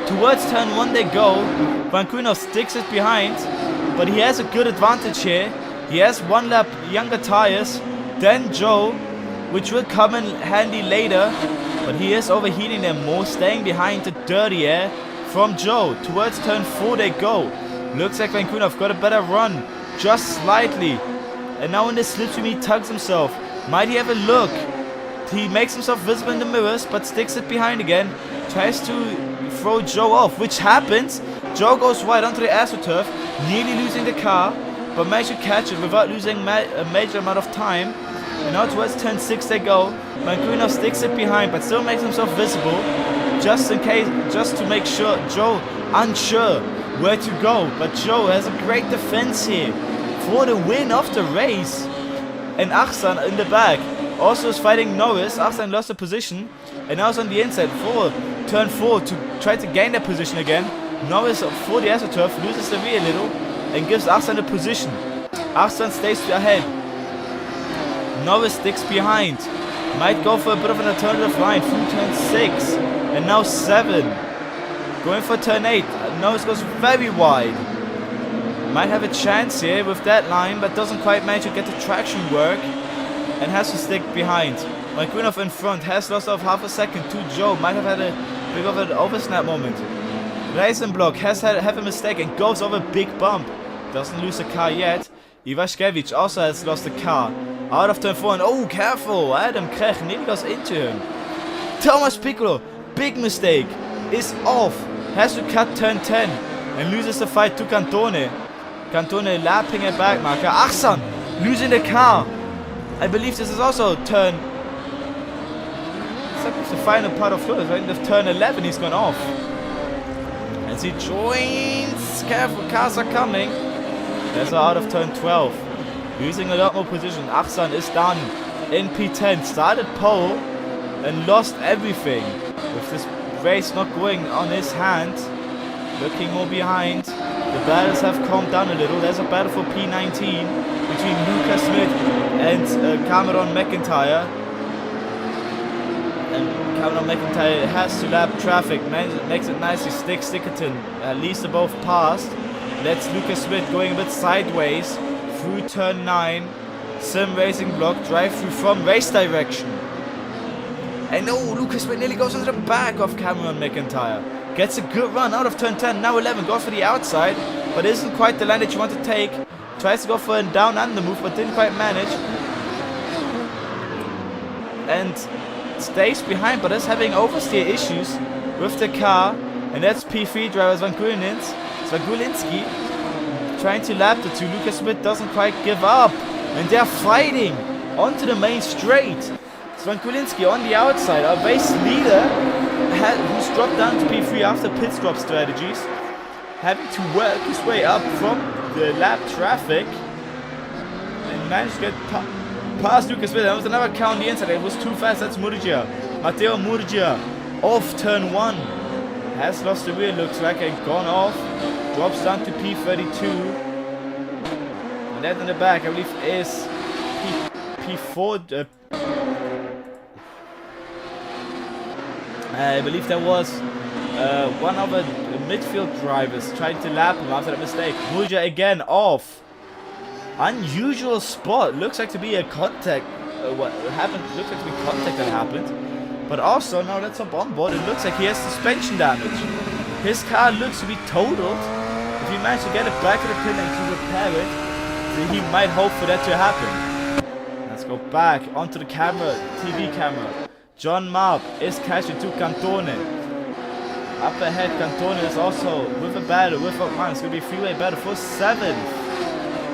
Speaker 1: Towards turn 1 they go. Vainquinov sticks it behind, but he has a good advantage here. He has 1 lap younger tires than Joe, which will come in handy later, but he is overheating them more, staying behind the dirty air from Joe. Towards turn 4 they go. Looks like Vainquinov got a better run, just slightly. And now in the slipstream he tugs himself. Might he have a look? He makes himself visible in the mirrors, but sticks it behind again. Tries to throw Joe off, which happens. Joe goes wide onto the AstroTurf, nearly losing the car, but managed to catch it without losing a major amount of time. And now towards turn 6 they go. Vainquinov sticks it behind, but still makes himself visible, just in case, just to make sure. Joe unsure where to go, but Joe has a great defense here for the win of the race. And Achsan in the back also is fighting Norris. Achsan lost the position, and now is on the inside for turn 4 to try to gain that position again. Norris for the AstroTurf loses the rear a little and gives Achsan the position. Achsan stays ahead. Norris sticks behind. Might go for a bit of an alternative line through turn 6 and now 7. Going for turn 8. Norris goes very wide. Might have a chance here with that line, but doesn't quite manage to get the traction work and has to stick behind. Vainquinov in front has lost off half a second to Joe. Might have had a big of an oversnap moment. Reisenblock has have a mistake and goes over a big bump. Doesn't lose the car yet. Ivashkevich also has lost the car. Out of turn 4 and oh, careful! Adam Krech nearly goes into him. Thomas Piccolo, big mistake, is off. Has to cut turn 10 and loses the fight to Cantone. Cantone lapping a back marker. Achsan losing the car. I believe this is also turn. It's like the final part of Flores. Right? The turn 11 he's gone off. As he joins. Careful, cars are coming. There's out of turn 12. Losing a lot more position. Achsan is done in P10. Started pole and lost everything. With this race not going on his hand. Looking more behind. The battles have calmed down a little. There's a battle for P19 between Lucas Smith and Cameron McIntyre. And Cameron McIntyre has to lap traffic. Makes it nicely. Stickerton leads the both past. That's Lucas Smith going a bit sideways through turn 9. Sim racing block. Drive through from race direction. And oh, Lucas Smith nearly goes into the back of Cameron McIntyre. Gets a good run out of turn 10. Now 11 goes for the outside, but isn't quite the line that you want to take. Tries to go for a down under move, but didn't quite manage. And stays behind, but is having oversteer issues with the car. And that's P3 driver Zvagulinski trying to lap the two. Lucas Smith doesn't quite give up. And they're fighting onto the main straight. Zvagulinski on the outside, our race leader, who's dropped down to P3 after pit stop strategies, having to work his way up from the lap traffic and managed to get past Lucas Smith. There was another car on the inside. It was too fast. That's Murgia. Matteo Murgia off turn 1. Has lost the rear, looks like, and gone off. Drops down to P32. And that in the back, I believe, is P4. I believe there was one of the midfield drivers trying to lap him after that mistake. Murgia again off. Unusual spot. Looks like to be a contact. What happened? Looks like to be contact that happened. But also, now let's hop on board. It looks like he has suspension damage. His car looks to be totaled. If he managed to get it back to the pit and to repair it, then he might hope for that to happen. Let's go back onto the camera, TV camera. John Marp is catching to Cantone. Up ahead, Cantone is also with a battle with Okmanis. It's going to be a freeway battle for 7th.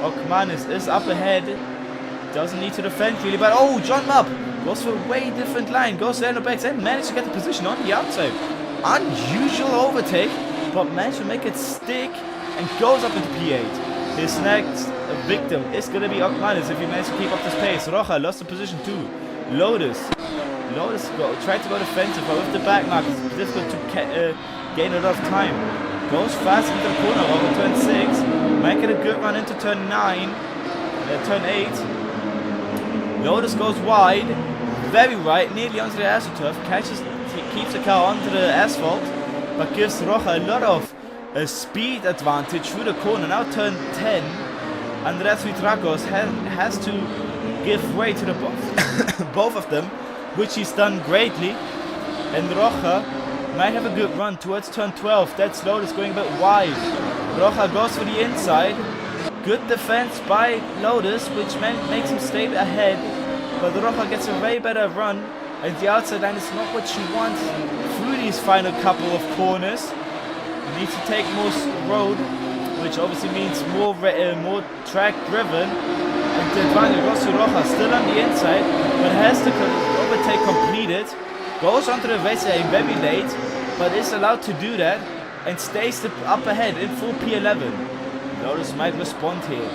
Speaker 1: Okmanis is up ahead. Doesn't need to defend really, but oh, John Marp Goes for a way different line. Goes there in the back and managed to get the position on the outside. Unusual overtake, but managed to make it stick and goes up into P8. His next victim is going to be Okmanis if he manages to keep up this pace. Rocha lost the position too. Lotus tried to go defensive, but with the back mark it's difficult to gain a lot of time. Goes fast into the corner over turn 6. Might get a good run into turn 9. Turn 8. Lotus goes wide. Very right, nearly onto the AstroTurf. Keeps the car onto the asphalt, but gives Rocha a lot of speed advantage through the corner. Now turn 10. Andreas Vitracos has to give way to the both of them, which he's done greatly. And Rocha might have a good run towards turn 12. That's Lotus going a bit wide. Rocha goes for the inside. Good defense by Lotus, which makes him stay ahead. But Rocha gets a way better run. And the outside line is not what she wants through these final couple of corners. Needs to take more road, which obviously means more track driven. And the advantage goes to Rocha, still on the inside, but has the overtake completed. Goes onto the race lane very late, but is allowed to do that and stays up ahead in full P11. Lotus might respond here.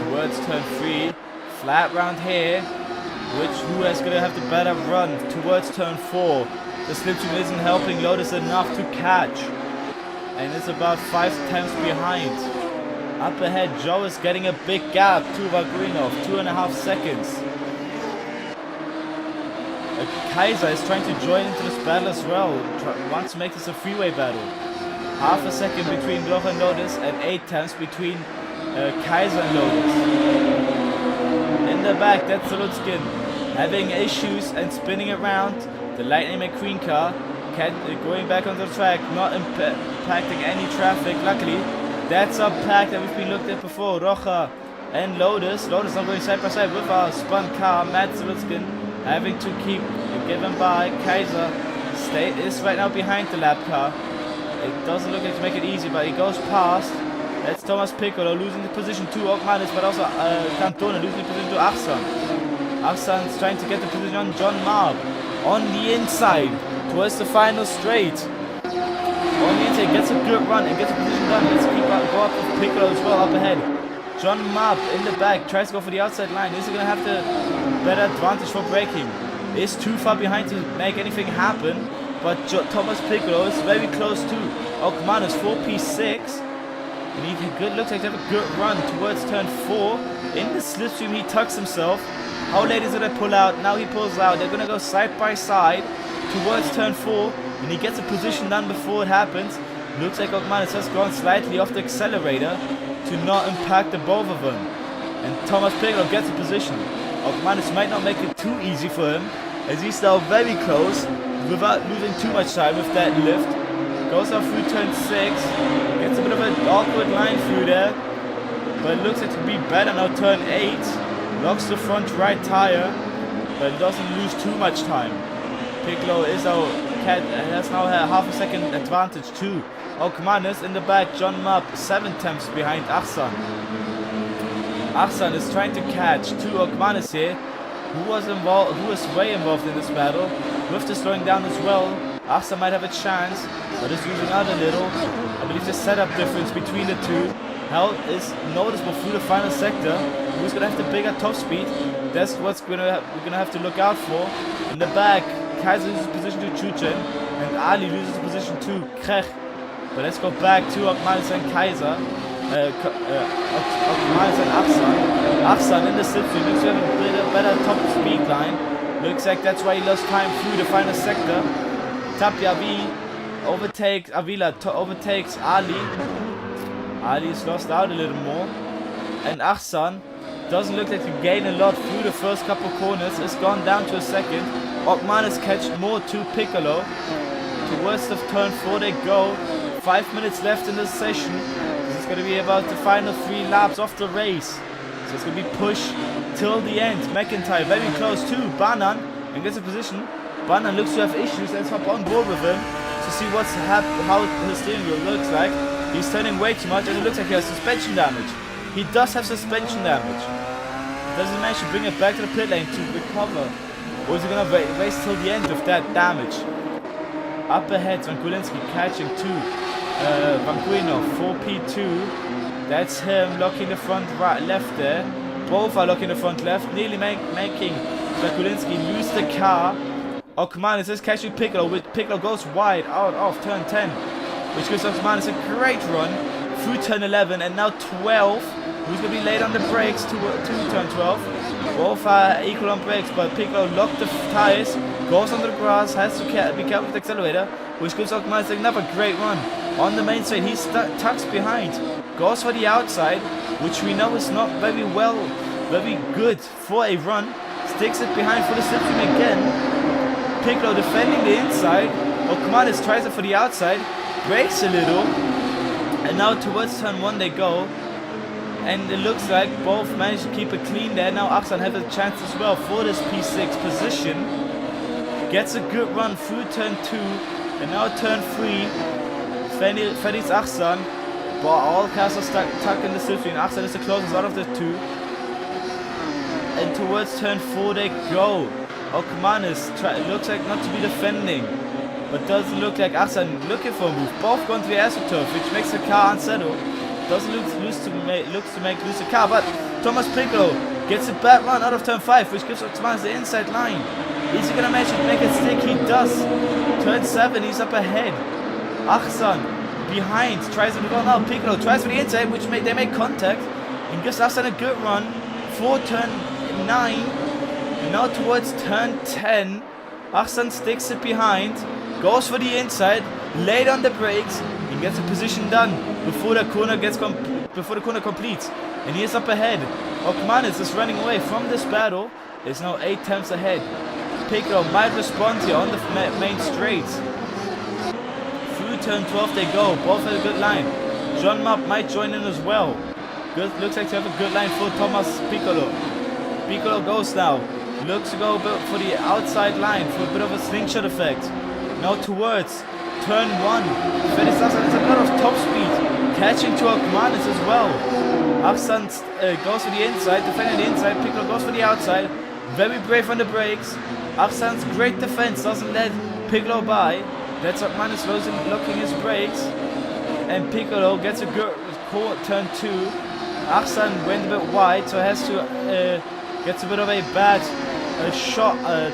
Speaker 1: Towards turn 3, flat round here. Who is going to have the better run towards turn 4? The slipstream isn't helping Lotus enough to catch. And it's about 5 tenths behind. Up ahead, Joe is getting a big gap to Vagrinov, 2.5 seconds. Kaiser is trying to join into this battle as well. Wants to make this a freeway battle. Half a second between Rocha and Lotus and 8 tenths between Kaiser and Lotus. In the back, that's Zalutskin having issues and spinning around. The Lightning McQueen car going back on the track, not impacting any traffic. Luckily, that's a pack that we've been looked at before. Rocha and Lotus. Lotus not going side by side with our spun car. Matt Zalutskin having to keep given by. Kaiser is right now behind the lap car. It doesn't look like to make it easy, but he goes past. That's Thomas Piccolo losing the position to Okmanis, but also Cantone losing the position to Achsan. Achsan's trying to get the position on John Marb. On the inside, towards the final straight. On the inside, gets a good run and gets a position done. Let's go up with Piccolo as well up ahead. John Marb in the back, tries to go for the outside line. Is he going to have the better advantage for braking? Is too far behind to make anything happen. But Thomas Piccolo is very close to Okmanis, 4P6. And he looks like to have a good run towards turn 4. In the slipstream, he tucks himself. How late is it to pull out? Now he pulls out. They're going to go side by side towards turn 4. And he gets a position done before it happens. Looks like Okmanis has gone slightly off the accelerator to not impact the both of them. And Thomas Piccolo gets a position. Okmanis might not make it too easy for him, as he's now very close without losing too much time with that lift. Goes off through turn 6. Gets a bit of an awkward line through there. But it looks like to be better now. Turn 8. Locks the front right tire. But doesn't lose too much time. Piccolo is has now a half a second advantage too. Okmanis in the back. John Marb 7 tenths behind Achsan. Achsan is trying to catch to Okmanis here, who was way involved in this battle. With the slowing down as well, Achsan might have a chance, but is losing out a little. I believe the setup difference between the two is noticeable through the final sector. Who's gonna have the bigger top speed? That's what we're gonna have to look out for. In the back, Kaiser loses position to Chuchen, and Ali loses position to Krech. But let's go back to Okmanis and Kaiser. Okmanis and Achsan. Achsan in the slipstream looks to have a bit of better top speed line. Looks like that's why he lost time through the final sector. Tapia overtakes Avila, overtakes Ali. Ali's lost out a little more. And Achsan doesn't look like to gain a lot through the first couple corners. It's gone down to a second. Okmanis catched more to Piccolo. Towards the turn 4 they go. 5 minutes left in this session. This is going to be about the final 3 laps of the race. So it's going to be push till the end. McIntyre very close to Banan and gets a position. Banan looks to have issues. Let's hop on board with him to see how his steering wheel looks like. He's turning way too much and it looks like he has suspension damage. He does have suspension damage. Does he manage to bring it back to the pit lane to recover? Or is he going to race till the end with that damage? Up ahead, Vankulinski catching 2. Vankulinov, 4P2. That's him locking the front right, left there. Both are locking the front left, nearly making Vankulinski lose the car. Okmanis is catching Piccolo, with Piccolo goes wide out of turn 10, which gives Okmanis a great run through turn 11 and now 12. Who's going to be late on the brakes to turn 12. Both are equal on brakes, but Piccolo locked the tires, goes under the grass, has to be careful with the accelerator, which gives Okmanis another great run. On the main straight, he tucks behind, goes for the outside, which we know is not very good for a run. Sticks it behind for the slipstream again. Piccolo defending the inside. Okmanis tries it for the outside, brakes a little, and now towards turn 1 they go. And it looks like both managed to keep it clean there. Now Achsan has a chance as well for this P6 position. Gets a good run through turn 2. And now turn 3. Freddy's Achsan. But all cars are stuck in the slipstream. Achsan is the closest out of the 2. And towards turn 4 they go. Okmanis looks like not to be defending. But doesn't look like Achsan looking for a move. Both going to the AstroTurf, which makes the car unsettled. Doesn't looks to make lose the car, but Thomas Piccolo gets a bad run out of turn 5, which gives Okmanis the inside line. Is he gonna manage to make it stick? He does. Turn 7, he's up ahead. Achsan behind, tries to go now. Piccolo tries for the inside, which they make contact, and gives Achsan a good run for turn 9. And now towards turn 10, Achsan sticks it behind, goes for the inside, late on the brakes, and gets a position done before the corner completes. And he is up ahead. Okmanis is running away from this battle. Is now 8 tenths ahead. Piccolo might respond here on the main straight. Through turn 12 they go. Both have a good line. John Mupp might join in as well. Looks like to have a good line for Thomas Piccolo. Piccolo goes now. Looks to go for the outside line for a bit of a slingshot effect. Now towards turn 1. Freddy Achsan has a lot of top speed. Catching to Okmanis as well. Achsan goes for the inside, defending the inside. Piccolo goes for the outside. Very brave on the brakes. Achsan's great defense doesn't let Piccolo by. That's Okmanis locking his brakes. And Piccolo gets a good turn 2. Achsan went a bit wide, so has to gets a bit of a bad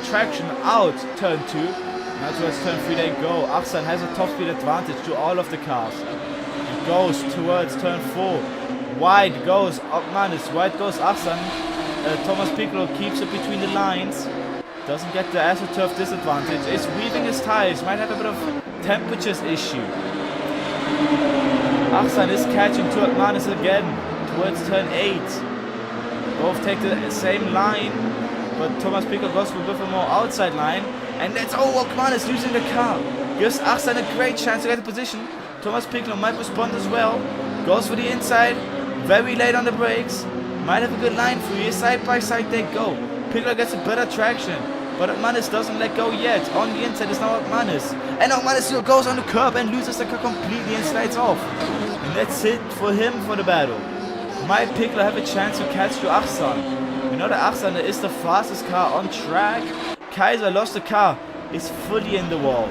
Speaker 1: traction out turn 2. Now towards turn 3 they go. Achsan has a top speed advantage to all of the cars. He goes towards turn 4. Wide goes Okmanis, wide goes Achsan. Thomas Piccolo keeps it between the lines. Doesn't get the AstroTurf disadvantage. Is weaving his tires. Might have a bit of temperatures issue. Achsan is catching to Okmanis again towards turn 8. Both take the same line, but Thomas Piccolo goes for a bit more outside line. And that's Okmanis losing the car. Gives Achsan a great chance to get the position. Thomas Piccolo might respond as well. Goes for the inside. Very late on the brakes. Might have a good line through here. Side by side they go. Piccolo gets a better traction. But Okmanis doesn't let go yet. On the inside is now Okmanis. And Okmanis still goes on the curb and loses the car completely and slides off. And that's it for him for the battle. Might Piccolo have a chance to catch to Achsan? We know that Achsan is the fastest car on track. Kaiser lost the car. Is fully in the wall.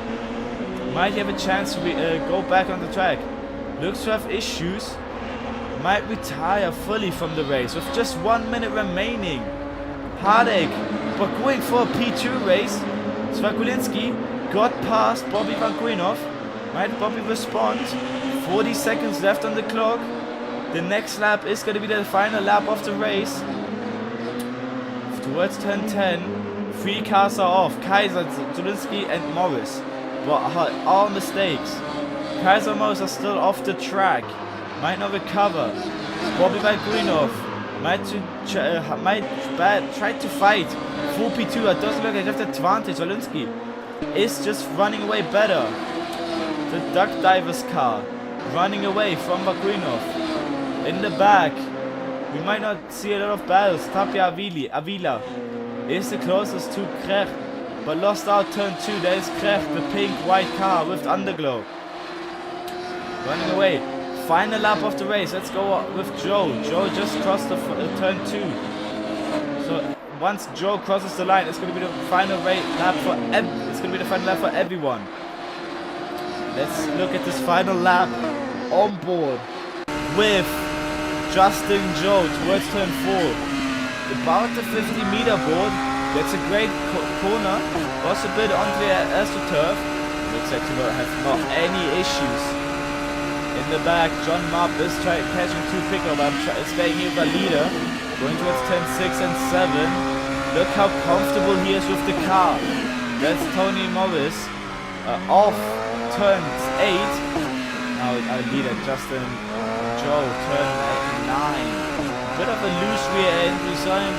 Speaker 1: Might have a chance to go back on the track. Looks to have issues. Might retire fully from the race with just 1 minute remaining. Heartache, but going for a P2 race. Svakulinski got past Bobby Vankulinov. Might Bobby respond? 40 seconds left on the clock. The next lap is going to be the final lap of the race. Towards turn 10, 3 cars are off. Kaiser, Zulinski and Morris. But all mistakes. Kaiser and Morris are still off the track. Might not recover. Bobby Vankulinov might try to fight. Full P2, it doesn't look like they have the advantage. Zulinski is just running away better. The Duck Divers car running away from Vankulinov. In the back, we might not see a lot of battles. Tapia Avila is the closest to Krech, but lost out turn 2. There is Krech, the pink-white car with underglow. Running away. Final lap of the race. Let's go with Joe. Joe just crossed the turn 2. So once Joe crosses the line, it's going to be the final lap for everyone. Let's look at this final lap on board with Justin Joe towards turn 4. About the 50-meter board. That's a great corner. Was a bit onto the AstroTurf. Looks like you have not any issues. In the back, John Marp is catching 2 pickup. Staying here by leader. Going towards turn 6 and 7. Look how comfortable he is with the car. That's Tony Morris. Off turn 8. Now our leader, Justin Joe, turn 9. Bit of a loose rear end. We saw him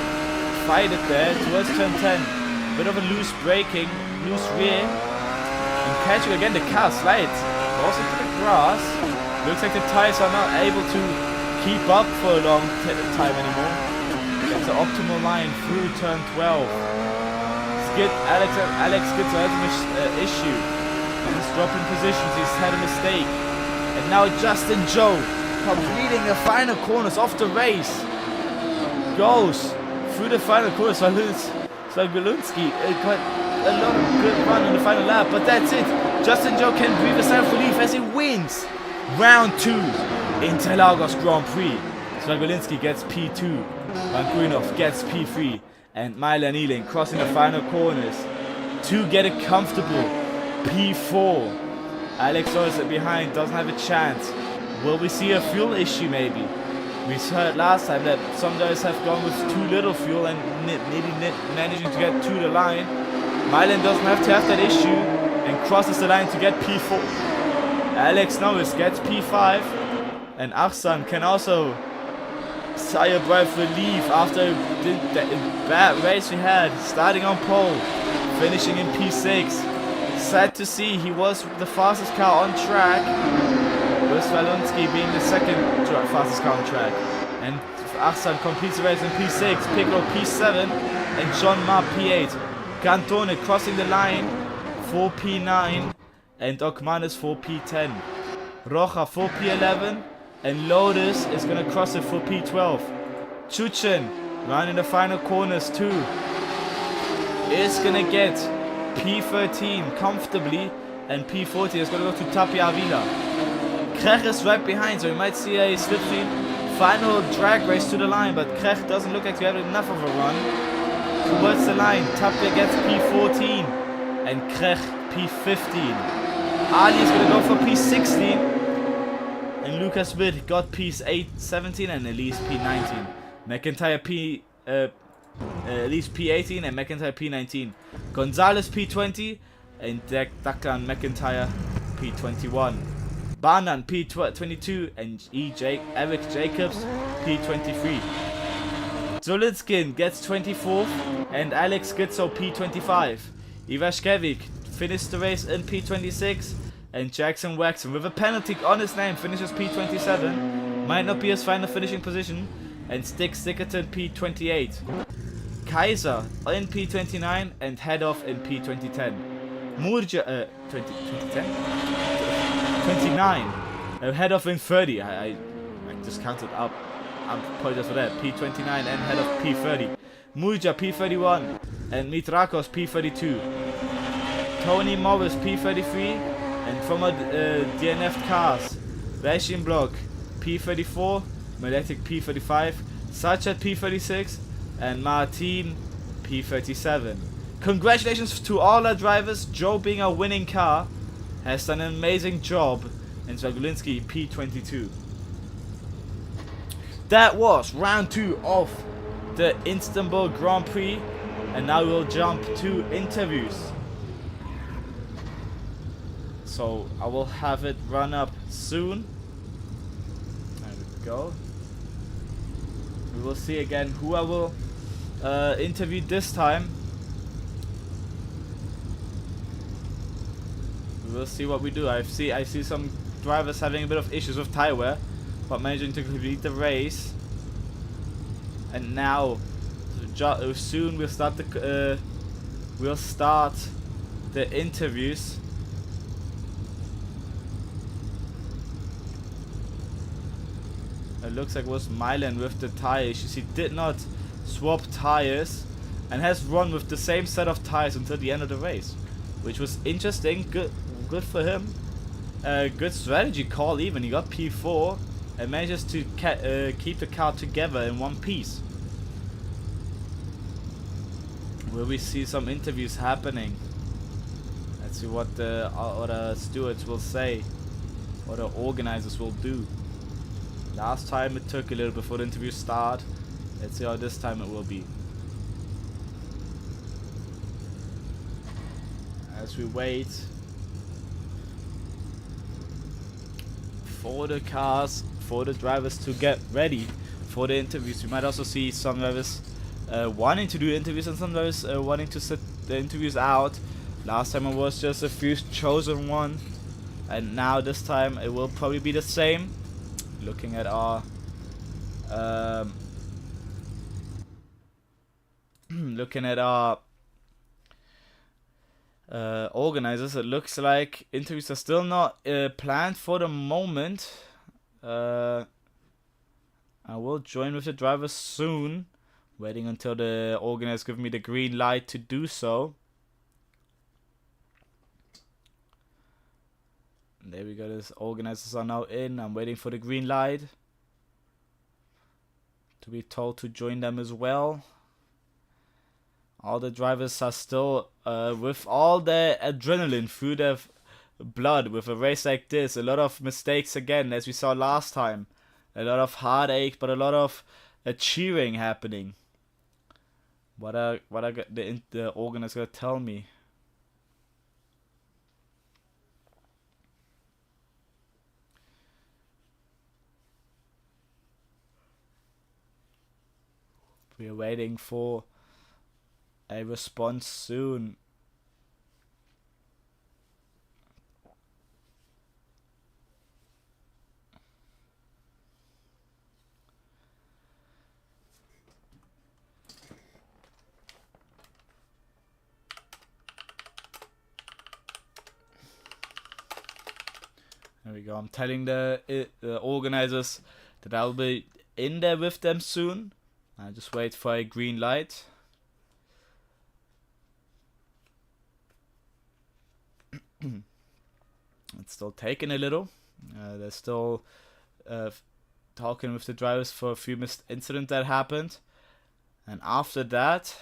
Speaker 1: fight it there towards turn 10. Bit of a loose braking, loose rear. And catching again, the car slides. Also to the grass. Looks like the tires are not able to keep up for a long time anymore. That's the optimal line through turn 12. Alex gets an issue. He's dropping positions, he's had a mistake. And now Justin Joe, completing the final corners of the race, goes through the final corners. Zagulunski got a lot of good run in the final lap, but that's it. Justin Joe can breathe a sigh of relief as he wins round 2 Interlagos Grand Prix. Zagulunski gets P2, Van Grunoff gets P3, and Mylan Ealing crossing the final corners to get a comfortable P4. Alex Loris behind, doesn't have a chance. Will we see a fuel issue maybe? We heard last time that some drivers have gone with too little fuel and managing to get to the line. Mylan doesn't have to have that issue and crosses the line to get P4. Alex Norris gets P5, and Achsan can also sigh a breath of relief after the bad race we had, starting on pole, finishing in P6. Sad to see, he was the fastest car on track, with Walunski being the second fastest car on track. And Achsan completes the race in P6, Piccolo P7, and John Ma P8. Cantone crossing the line for P9, and Okmanis for P10. Roja for P11, and Lotus is going to cross it for P12. Chuchen, running the final corners too, is going to get P13 comfortably, and P14 is going to go to Tapia Avila. Krech is right behind, so we might see a slipstream final drag race to the line, but Krech doesn't look like to have enough of a run. Towards the line, Tapia gets P14, and Krech P15. Ali is going to go for P16, and Lucas Witt got P17 and Elise P19. McIntyre Elise P18 and McIntyre P19. Gonzalez P20 and Declan McIntyre P21. Banan P22 and Eric Jacobs P23. Zolitskin gets 24th and Alex Gitzo P25. Ivashkevich finished the race in P26, and Jackson Waxon with a penalty on his name finishes P27. Might not be his final finishing position, and Stickerton P28. Kaiser in P29 and head off in P2010. Murja 2010? 29. Head off in 30. I just counted up. I apologize for that. P29 and head off P30. Murja P31 and Mitrakos P32. Tony Morris P33 and from a DNF cars. Rashim Block P34, Meletic P35, Sachet P36 and Martin P37. Congratulations to all our drivers. Joe, being a winning car, has done an amazing job, and Zagulunski P22. That was round 2 of the Istanbul Grand Prix, and now we'll jump to interviews. So I will have it run up soon. There we go. We will see again who I will interview this time. We will see what we do. I see some drivers having a bit of issues with tire wear, but managing to complete the race. And now, soon we'll start the interviews. It looks like it was Mylan with the tire issues. He did not swapped tires, and has run with the same set of tires until the end of the race, which was interesting. Good for him. Good strategy call even. He got P4 and manages to keep the car together in one piece. Will we see some interviews happening? Let's see what the other stewards will say, what the organizers will do. Last time it took a little before the interview start. Let's see how this time it will be. As we wait for the cars, for the drivers to get ready for the interviews. We might also see some drivers wanting to do interviews and some drivers wanting to sit the interviews out. Last time it was just a few chosen one, and now this time it will probably be the same. Looking at our organizers, it looks like interviews are still not planned for the moment. I will join with the drivers soon, waiting until the organizers give me the green light to do so. There we go, the organizers are now in. I'm waiting for the green light to be told to join them as well. All the drivers are still with all their adrenaline through their blood with a race like this. A lot of mistakes again, as we saw last time. A lot of heartache, but a lot of cheering happening. What are the organizers gonna tell me? We are waiting for a response soon. There we go. I'm telling the organizers that I'll be in there with them soon. I just wait for a green light. It's still taking a little. They're still talking with the drivers for a few incidents that happened. And after that,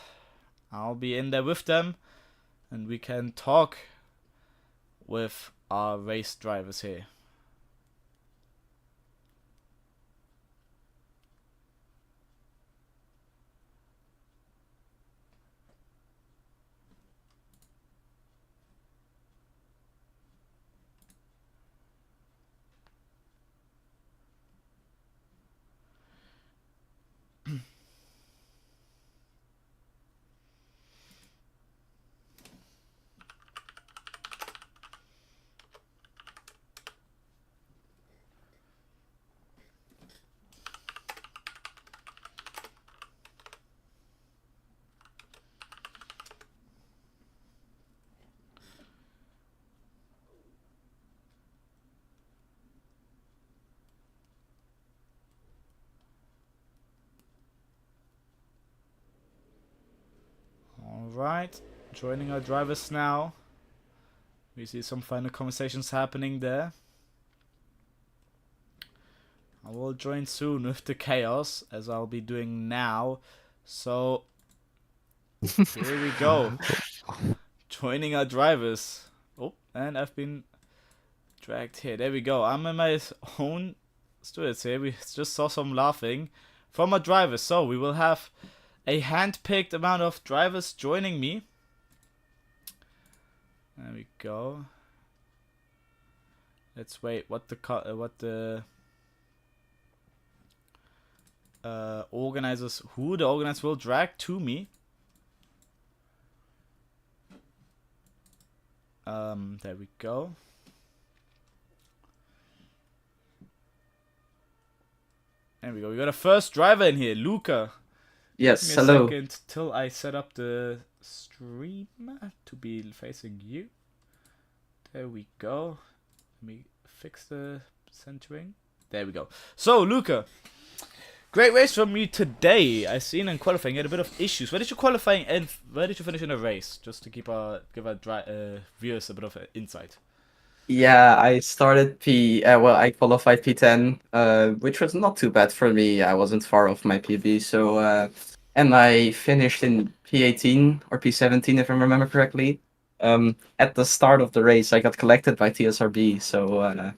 Speaker 1: I'll be in there with them. And we can talk with our race drivers here. Alright, joining our drivers now. We see some final conversations happening there. I will join soon with the chaos, as I'll be doing now. So, here we go. Joining our drivers. Oh, and I've been dragged here. There we go. I'm in my own stewards here. We just saw some laughing from our drivers. So, we will have a hand-picked amount of drivers joining me. There we go. Let's wait. What the organizers? Who the organizers will drag to me? There we go. There we go. We got a first driver in here, Luca.
Speaker 2: Yes,
Speaker 1: Give me a
Speaker 2: hello.
Speaker 1: second till I set up the stream to be facing you. There we go. Let me fix the centering. There we go. So, Luca, Great race from you today. I seen in qualifying you had a bit of issues. Where did you qualifying and where did you finish in the race? Just to give our viewers a bit of insight.
Speaker 2: Yeah, I started well, I qualified P10, which was not too bad for me. I wasn't far off my PB, so and I finished in P18 or P17 if I remember correctly. At the start of the race, I got collected by TSRB, so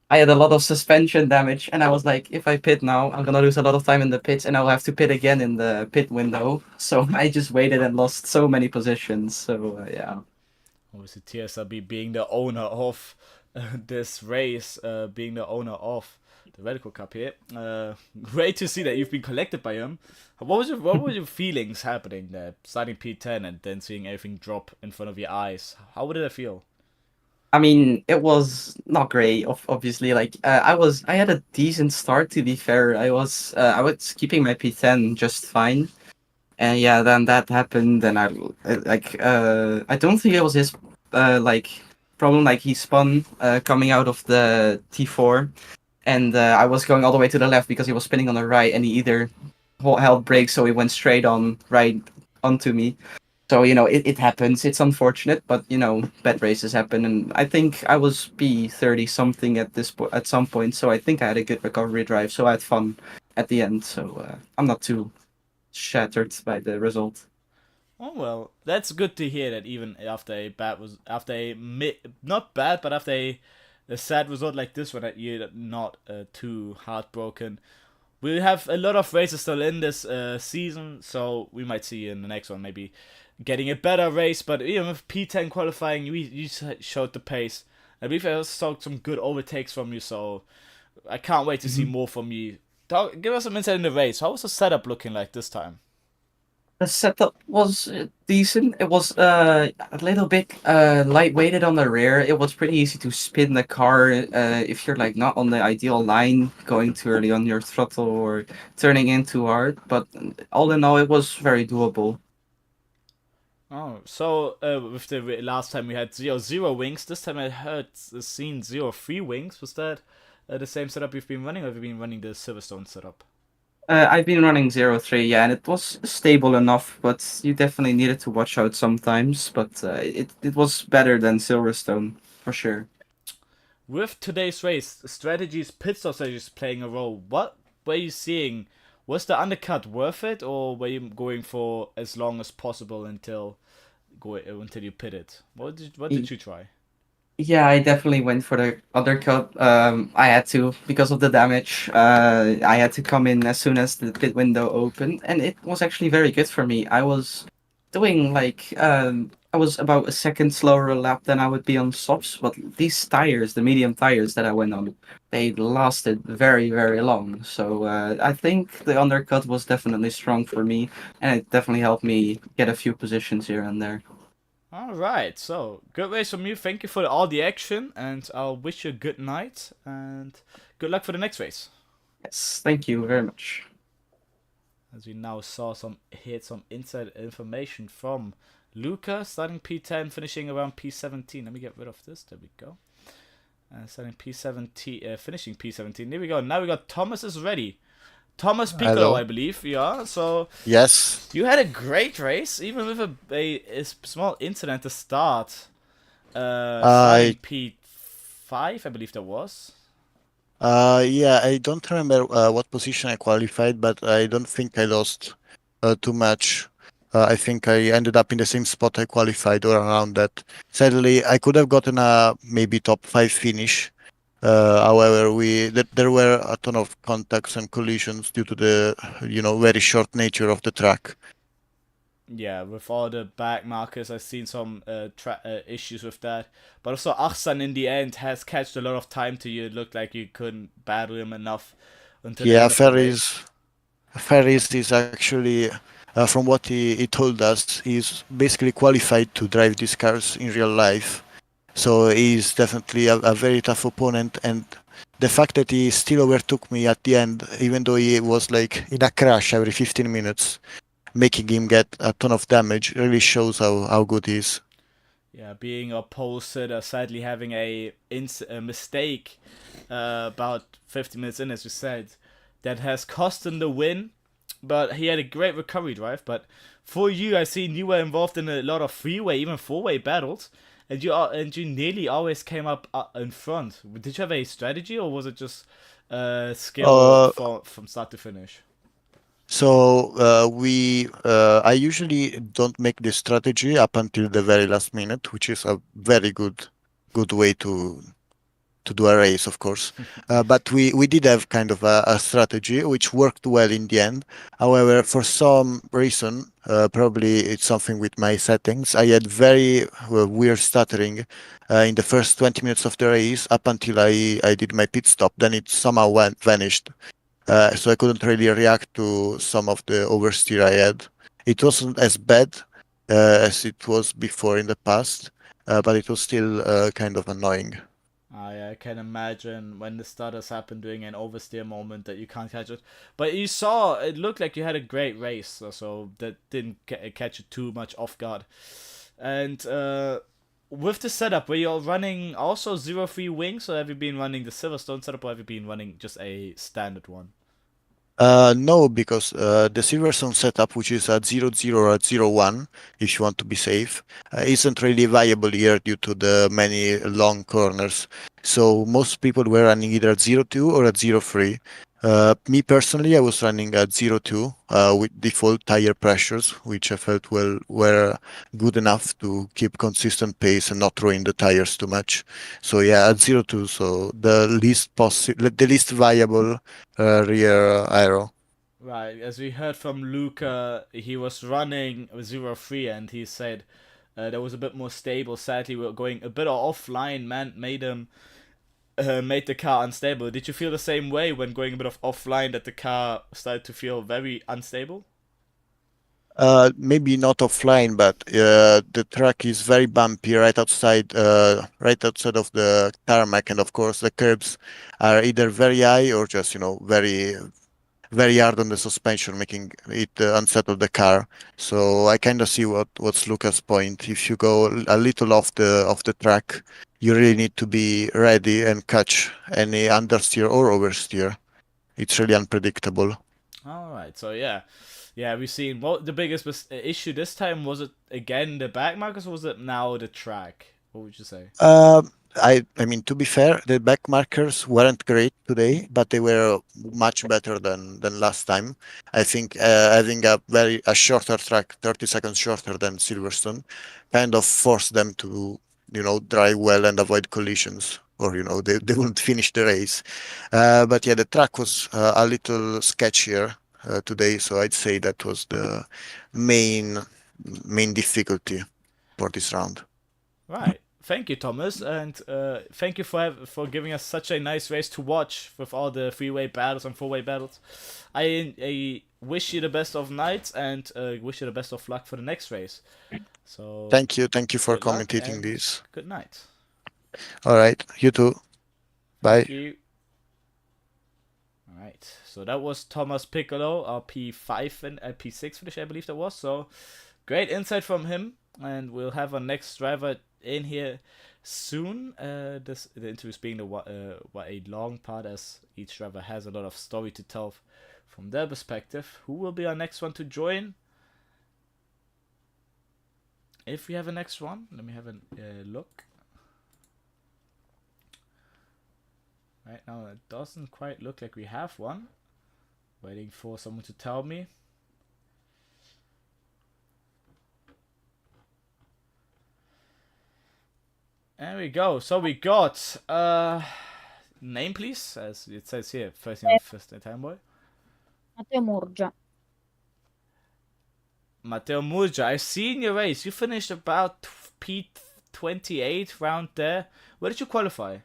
Speaker 2: I had a lot of suspension damage, and I was like, if I pit now, I'm gonna lose a lot of time in the pits, and I'll have to pit again in the pit window. So I just waited and lost so many positions. So yeah.
Speaker 1: Obviously, TSRB being the owner of this race, being the owner of the Radical Cup here. Great to see that you've been collected by him. What were your feelings happening there, starting P10 and then seeing everything drop in front of your eyes? How did it feel?
Speaker 2: I mean, it was not great. Obviously, like I had a decent start. To be fair, I was keeping my P10 just fine, and yeah, then that happened, and I don't think it was his like problem. Like he spun coming out of the T4, and I was going all the way to the left because he was spinning on the right, and he either held brakes, so he went straight on right onto me. So it happens. It's unfortunate, but bad races happen, and I think I was P30 something at some point. So I think I had a good recovery drive. So I had fun at the end. So I'm not too shattered by the result.
Speaker 1: Oh well, that's good to hear that even after a bad was after a not bad, but after a sad result like this one, that you're not too heartbroken. We have a lot of races still in this season, so we might see you in the next one maybe getting a better race. But even with P10 qualifying, you showed the pace. I believe I also saw some good overtakes from you, so I can't wait to see
Speaker 2: Mhm.
Speaker 1: more from you. Give us some insight in the race. How was the setup looking like this time?
Speaker 2: The setup was decent. It was a little bit lightweighted on the rear. It was pretty easy to spin the car if you're like not on the ideal line, going too early on your throttle or turning in too hard. But all in all, it was very doable.
Speaker 1: Oh, so with the last time we had zero wings, this time I heard seen 0 3 wings. Was that the same setup you've been running, or have you been running the Silverstone setup?
Speaker 2: I've been running 03, yeah, and it was stable enough, but you definitely needed to watch out sometimes. But it was better than Silverstone for sure.
Speaker 1: With today's race, strategies, pit stop strategies playing a role. What were you seeing? Was the undercut worth it, or were you going for as long as possible until you pitted? What did you try?
Speaker 2: Yeah, I definitely went for the undercut. I had to because of the damage. I had to come in as soon as the pit window opened, and it was actually very good for me. I was doing I was about a second slower a lap than I would be on softs, but these tires, the medium tires that I went on, they lasted very, very long. So I think the undercut was definitely strong for me, and it definitely helped me get a few positions here and there.
Speaker 1: All right, so good race from you. Thank you for all the action, and I'll wish you a good night and good luck for the next race.
Speaker 2: Yes, thank you very much.
Speaker 1: As we now saw some inside information from Luca, starting P10, finishing around P17. Let me get rid of this. There we go. Starting P17, finishing P17. There we go. Now we got Thomas is ready. Thomas Piccolo, I
Speaker 3: Hello.
Speaker 1: believe. Yeah. So
Speaker 3: Yes.
Speaker 1: you had a great race, even with a small incident to start. Starting
Speaker 3: I
Speaker 1: P5, I believe that was.
Speaker 3: yeah, I don't remember what position I qualified, but I don't think I lost too much. I think I ended up in the same spot I qualified or around that. Sadly, I could have gotten a maybe top five finish. However, there were a ton of contacts and collisions due to the very short nature of the track.
Speaker 1: Yeah, with all the back markers, I've seen some issues with that. But also, Achsan in the end has catched a lot of time to you. It looked like you couldn't battle him enough until the
Speaker 3: Yeah,
Speaker 1: end of the race.
Speaker 3: Ferris is actually, from what he told us, he's basically qualified to drive these cars in real life. So he's definitely a very tough opponent. And the fact that he still overtook me at the end, even though he was like in a crash every 15 minutes, making him get a ton of damage, really shows how good he is.
Speaker 1: Yeah, being opposed, sadly having a mistake about 50 minutes in, as you said, that has cost him the win. But he had a great recovery drive. But for you, I seen you were involved in a lot of freeway, even four-way battles, and you nearly always came up in front. Did you have a strategy, or was it just skill
Speaker 3: Uh,
Speaker 1: from start to finish?
Speaker 3: so I usually don't make this strategy up until the very last minute, which is a very good way to do a race, of course. But we did have kind of a strategy which worked well in the end. However, for some reason, probably it's something with my settings, I had very weird stuttering in the first 20 minutes of the race up until I did my pit stop. Then it somehow vanished. So I couldn't really react to some of the oversteer I had. It wasn't as bad as it was before in the past, but it was still kind of annoying.
Speaker 1: I can imagine when the stutters happen during an oversteer moment that you can't catch it. But you saw it looked like you had a great race, so that didn't catch you too much off guard. And with the setup, were you running also 0-3 wings, or have you been running the Silverstone setup, or have you been running just a standard one?
Speaker 3: No, because the Silverstone setup, which is at 0-0 or at 0-1, if you want to be safe, isn't really viable here due to the many long corners. So most people were running either at 0-2 or at 0-3. Me personally, I was running at 0-2 with default tire pressures, which I felt were good enough to keep consistent pace and not ruin the tires too much. So yeah, at 0-2, so the least viable rear aero.
Speaker 1: Right, as we heard from Luca, he was running 0-3, and he said that was a bit more stable. Sadly, we were going a bit offline, man, made the car unstable. Did you feel the same way when going a bit of offline, that the car started to feel very unstable?
Speaker 3: Maybe not offline, but the track is very bumpy right outside of the tarmac, and of course the curbs are either very high or just very hard on the suspension, making it unsettle the car. So I kind of see what's Luca's point. If you go a little off the track, you really need to be ready and catch any understeer or oversteer. It's really unpredictable.
Speaker 1: All right, so yeah, we've seen what the biggest issue this time. Was it again the back markers, or was it now the track? What would you say?
Speaker 3: Um, I mean, to be fair, the back markers weren't great today, but they were much better than last time. I think having a shorter track, 30 seconds shorter than Silverstone, kind of forced them to, drive well and avoid collisions, or they wouldn't finish the race. But yeah, the track was a little sketchier today, so I'd say that was the main main difficulty for this round.
Speaker 1: Right. Thank you, Thomas, and thank you for giving us such a nice race to watch with all the three-way battles and four-way battles. I wish you the best of nights, and wish you the best of luck for the next race. So
Speaker 3: Thank you for
Speaker 1: good luck
Speaker 3: commentating
Speaker 1: and
Speaker 3: this.
Speaker 1: good night.
Speaker 3: All right, you too.
Speaker 1: Thank
Speaker 3: Bye.
Speaker 1: you. All right. So that was Thomas Piccolo, our P5 and P6 finish, I believe that was. So great insight from him, and we'll have our next driver in here soon. The interviews being a long part, as each driver has a lot of story to tell from their perspective. Who will be our next one to join? If we have a next one, let me have a look. Right now, it doesn't quite look like we have one. Waiting for someone to tell me. There we go. So we got name, please, as it says here. First name, first time boy.
Speaker 4: Matteo Murgia.
Speaker 1: Matteo Murgia. I've seen your race. You finished about P28 round there. Where did you qualify?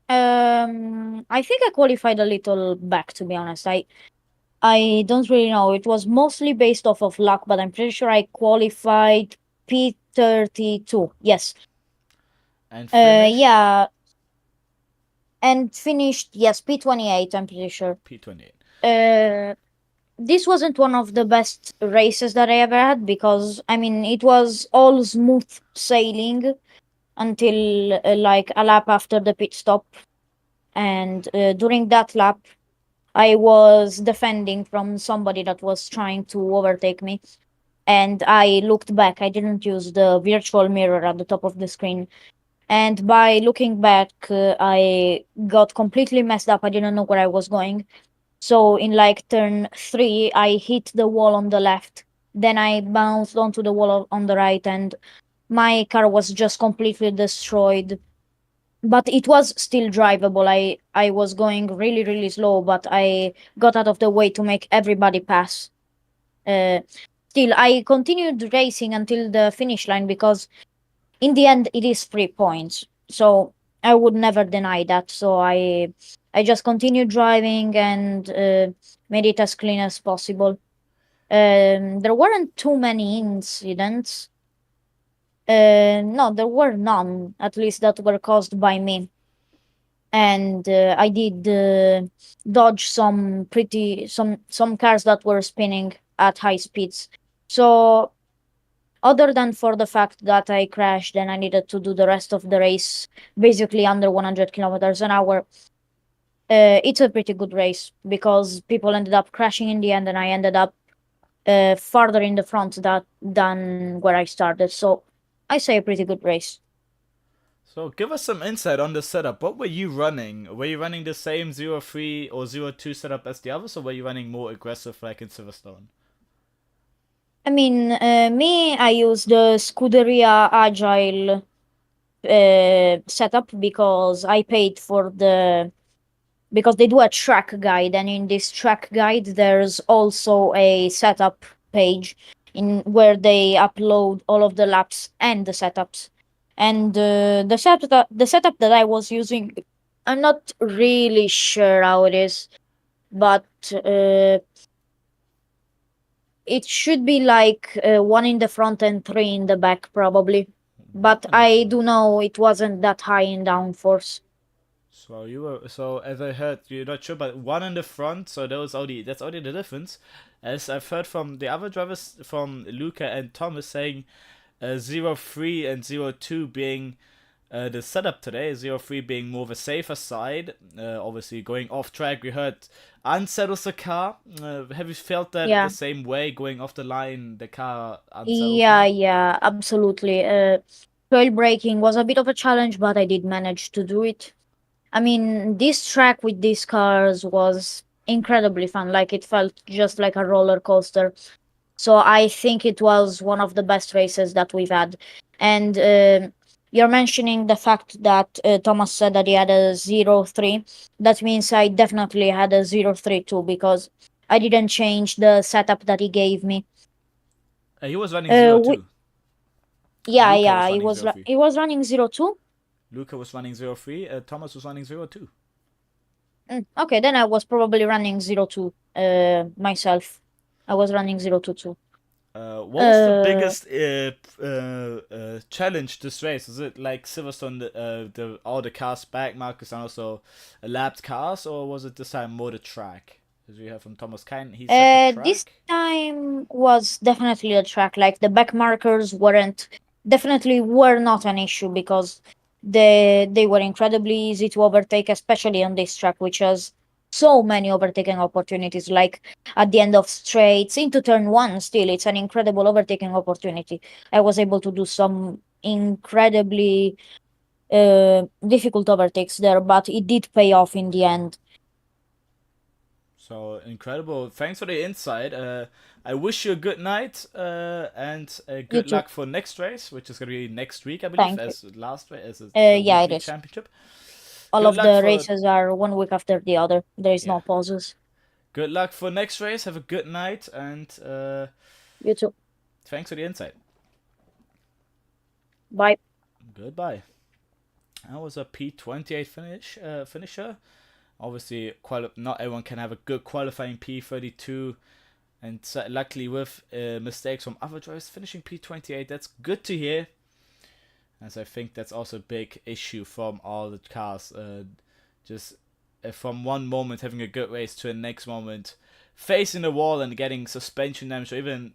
Speaker 4: I think I qualified a little back, to be honest. I don't really know. It was mostly based off of luck, but I'm pretty sure I qualified P32. Yes.
Speaker 1: And finished?
Speaker 4: Yeah. And finished, yes, P28, I'm pretty sure.
Speaker 1: P28.
Speaker 4: This wasn't one of the best races that I ever had, because, I mean, it was all smooth sailing until like a lap after the pit stop. And during that lap, I was defending from somebody that was trying to overtake me, and I looked back. I didn't use the virtual mirror at the top of the screen. And by looking back, I got completely messed up. I didn't know where I was going. So in like turn 3, I hit the wall on the left. Then I bounced onto the wall on the right, and my car was just completely destroyed. But it was still drivable. I was going really, really slow, but I got out of the way to make everybody pass. Uh, Still, I continued racing until the finish line because in the end it is 3 points. So I would never deny that. So I just continued driving and made it as clean as possible. There weren't too many incidents. No, there were none, at least that were caused by me. And I did dodge some cars that were spinning at high speeds. So other than for the fact that I crashed and I needed to do the rest of the race basically under 100 kilometers an hour, it's a pretty good race because people ended up crashing in the end, and I ended up farther in the front than where I started. So I say a pretty good race.
Speaker 1: So give us some insight on the setup. What were you running? Were you running the same 0-3 or 0-2 setup as the others, or were you running more aggressive like in Silverstone?
Speaker 4: I mean, me, I use the Scuderia Agile setup because I paid for because they do a track guide, and in this track guide there's also a setup page in where they upload all of the laps and the setups. And the setup that I was using, I'm not really sure how it is, but it should be like one in the front and three in the back, probably. But I do know it wasn't that high in downforce.
Speaker 1: So you were as I heard, you're not sure, but one in the front. So that's only the difference. As I've heard from the other drivers, from Luca and Thomas, saying 0-3 and 0-2 being the setup today. 0-3 being more the safer side. Obviously going off track. We heard unsettles the car. Have you felt that the
Speaker 4: Yeah.
Speaker 1: same way going off the line? The car unsettles
Speaker 4: Yeah,
Speaker 1: more.
Speaker 4: yeah, absolutely. Trail braking was a bit of a challenge, but I did manage to do it. I mean, this track with these cars was incredibly fun. Like, it felt just like a roller coaster. So I think it was one of the best races that we've had. And you're mentioning the fact that Thomas said that he had a 0-3. That means I definitely had a 0-3 too, because I didn't change the setup that he gave me.
Speaker 1: He was running 0-2.
Speaker 4: Yeah,
Speaker 1: Luca
Speaker 4: yeah,
Speaker 1: was running 0-3.
Speaker 4: he was running 0-2.
Speaker 1: Luca was running 0-3. Thomas was running 0-2.
Speaker 4: Okay, then I was probably running 0-2 myself. I was running 0-2 too.
Speaker 1: What was the biggest challenge this race? Is it like Silverstone, the all the cars back, Marcus, and also lapped cars, or was it this time more the track? As we have from Thomas Kine, he said the
Speaker 4: This
Speaker 1: track.
Speaker 4: time was definitely a track. Like, the back markers definitely were not an issue because they were incredibly easy to overtake, especially on this track, which has so many overtaking opportunities. Like, at the end of straights into turn 1, still it's an incredible overtaking opportunity. I was able to do some incredibly difficult overtakes there, but it did pay off in the end.
Speaker 1: So incredible! Thanks for the insight. I wish you a good night and
Speaker 4: You
Speaker 1: good
Speaker 4: too.
Speaker 1: luck for next race, which is gonna be next week, I believe,
Speaker 4: Thank you.
Speaker 1: as last race, as the
Speaker 4: Yeah, it
Speaker 1: weekly
Speaker 4: is.
Speaker 1: championship.
Speaker 4: All
Speaker 1: Good
Speaker 4: of
Speaker 1: luck
Speaker 4: the
Speaker 1: for
Speaker 4: races are 1 week after the other. There is
Speaker 1: yeah.
Speaker 4: no pauses.
Speaker 1: Good luck for next race. Have a good night and
Speaker 4: You too.
Speaker 1: thanks for the insight.
Speaker 4: Bye.
Speaker 1: Goodbye. That was a P28 finisher. Obviously, not everyone can have a good qualifying P32, and luckily with mistakes from other drivers finishing P28, that's good to hear. As I think that's also a big issue from all the cars. Just from one moment having a good race to the next moment facing the wall and getting suspension damage or even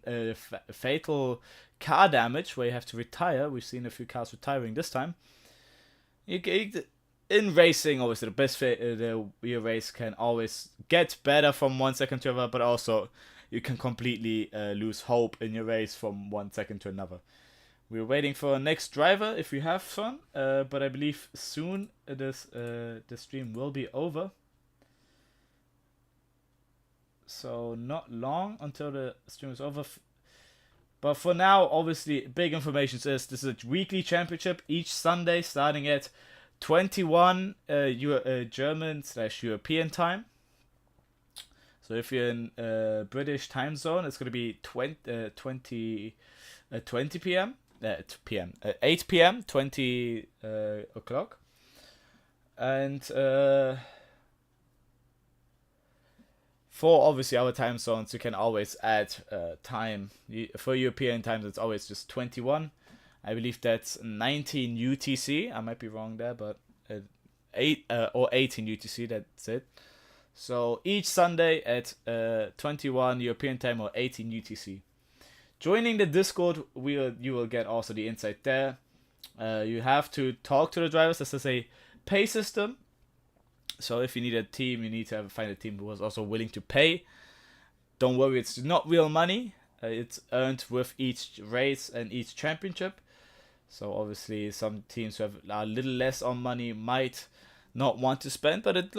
Speaker 1: fatal car damage where you have to retire. We've seen a few cars retiring this time. in racing, obviously the your race can always get better from 1 second to another, but also you can completely lose hope in your race from 1 second to another. We're waiting for our next driver if we have fun, but I believe soon the stream will be over. So not long until the stream is over. But for now, obviously, big information is this is a weekly championship each Sunday starting at 21 German/European time. So if you're in British time zone, it's going to be 20 p.m. 8 p.m. 20 o'clock. And for obviously our time zones, you can always add time. For European times, it's always just 21. I believe that's 19 UTC. I might be wrong there, but 8 or 18 UTC. That's it. So each Sunday at 21 European time or 18 UTC. Joining the Discord, you will get also the insight there. You have to talk to the drivers. This is a pay system. So if you need a team, you need to find a team who is also willing to pay. Don't worry, it's not real money. It's earned with each race and each championship. So obviously some teams who have a little less on money might not want to spend, but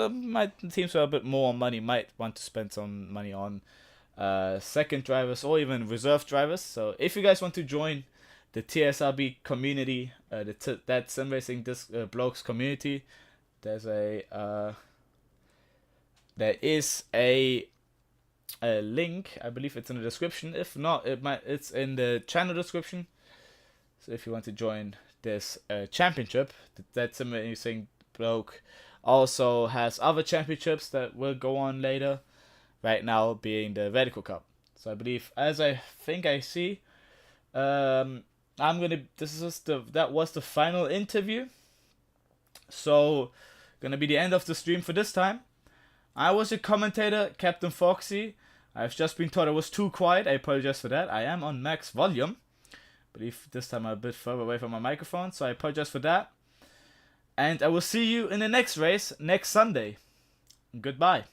Speaker 1: teams who have a bit more on money might want to spend some money on second drivers or even reserve drivers. So if you guys want to join the TSRB community, that sim racing blogs community, there is a link. I believe it's in the description. If not, it's in the channel description. So if you want to join this championship, that sim racing blog also has other championships that will go on later. Right now being the Radical Cup. So I believe, as I think I see, that was the final interview. So gonna be the end of the stream for this time. I was your commentator, Captain Foxy. I've just been told I was too quiet. I apologize for that. I am on max volume. I believe this time I'm a bit further away from my microphone, so I apologize for that. And I will see you in the next race next Sunday. Goodbye.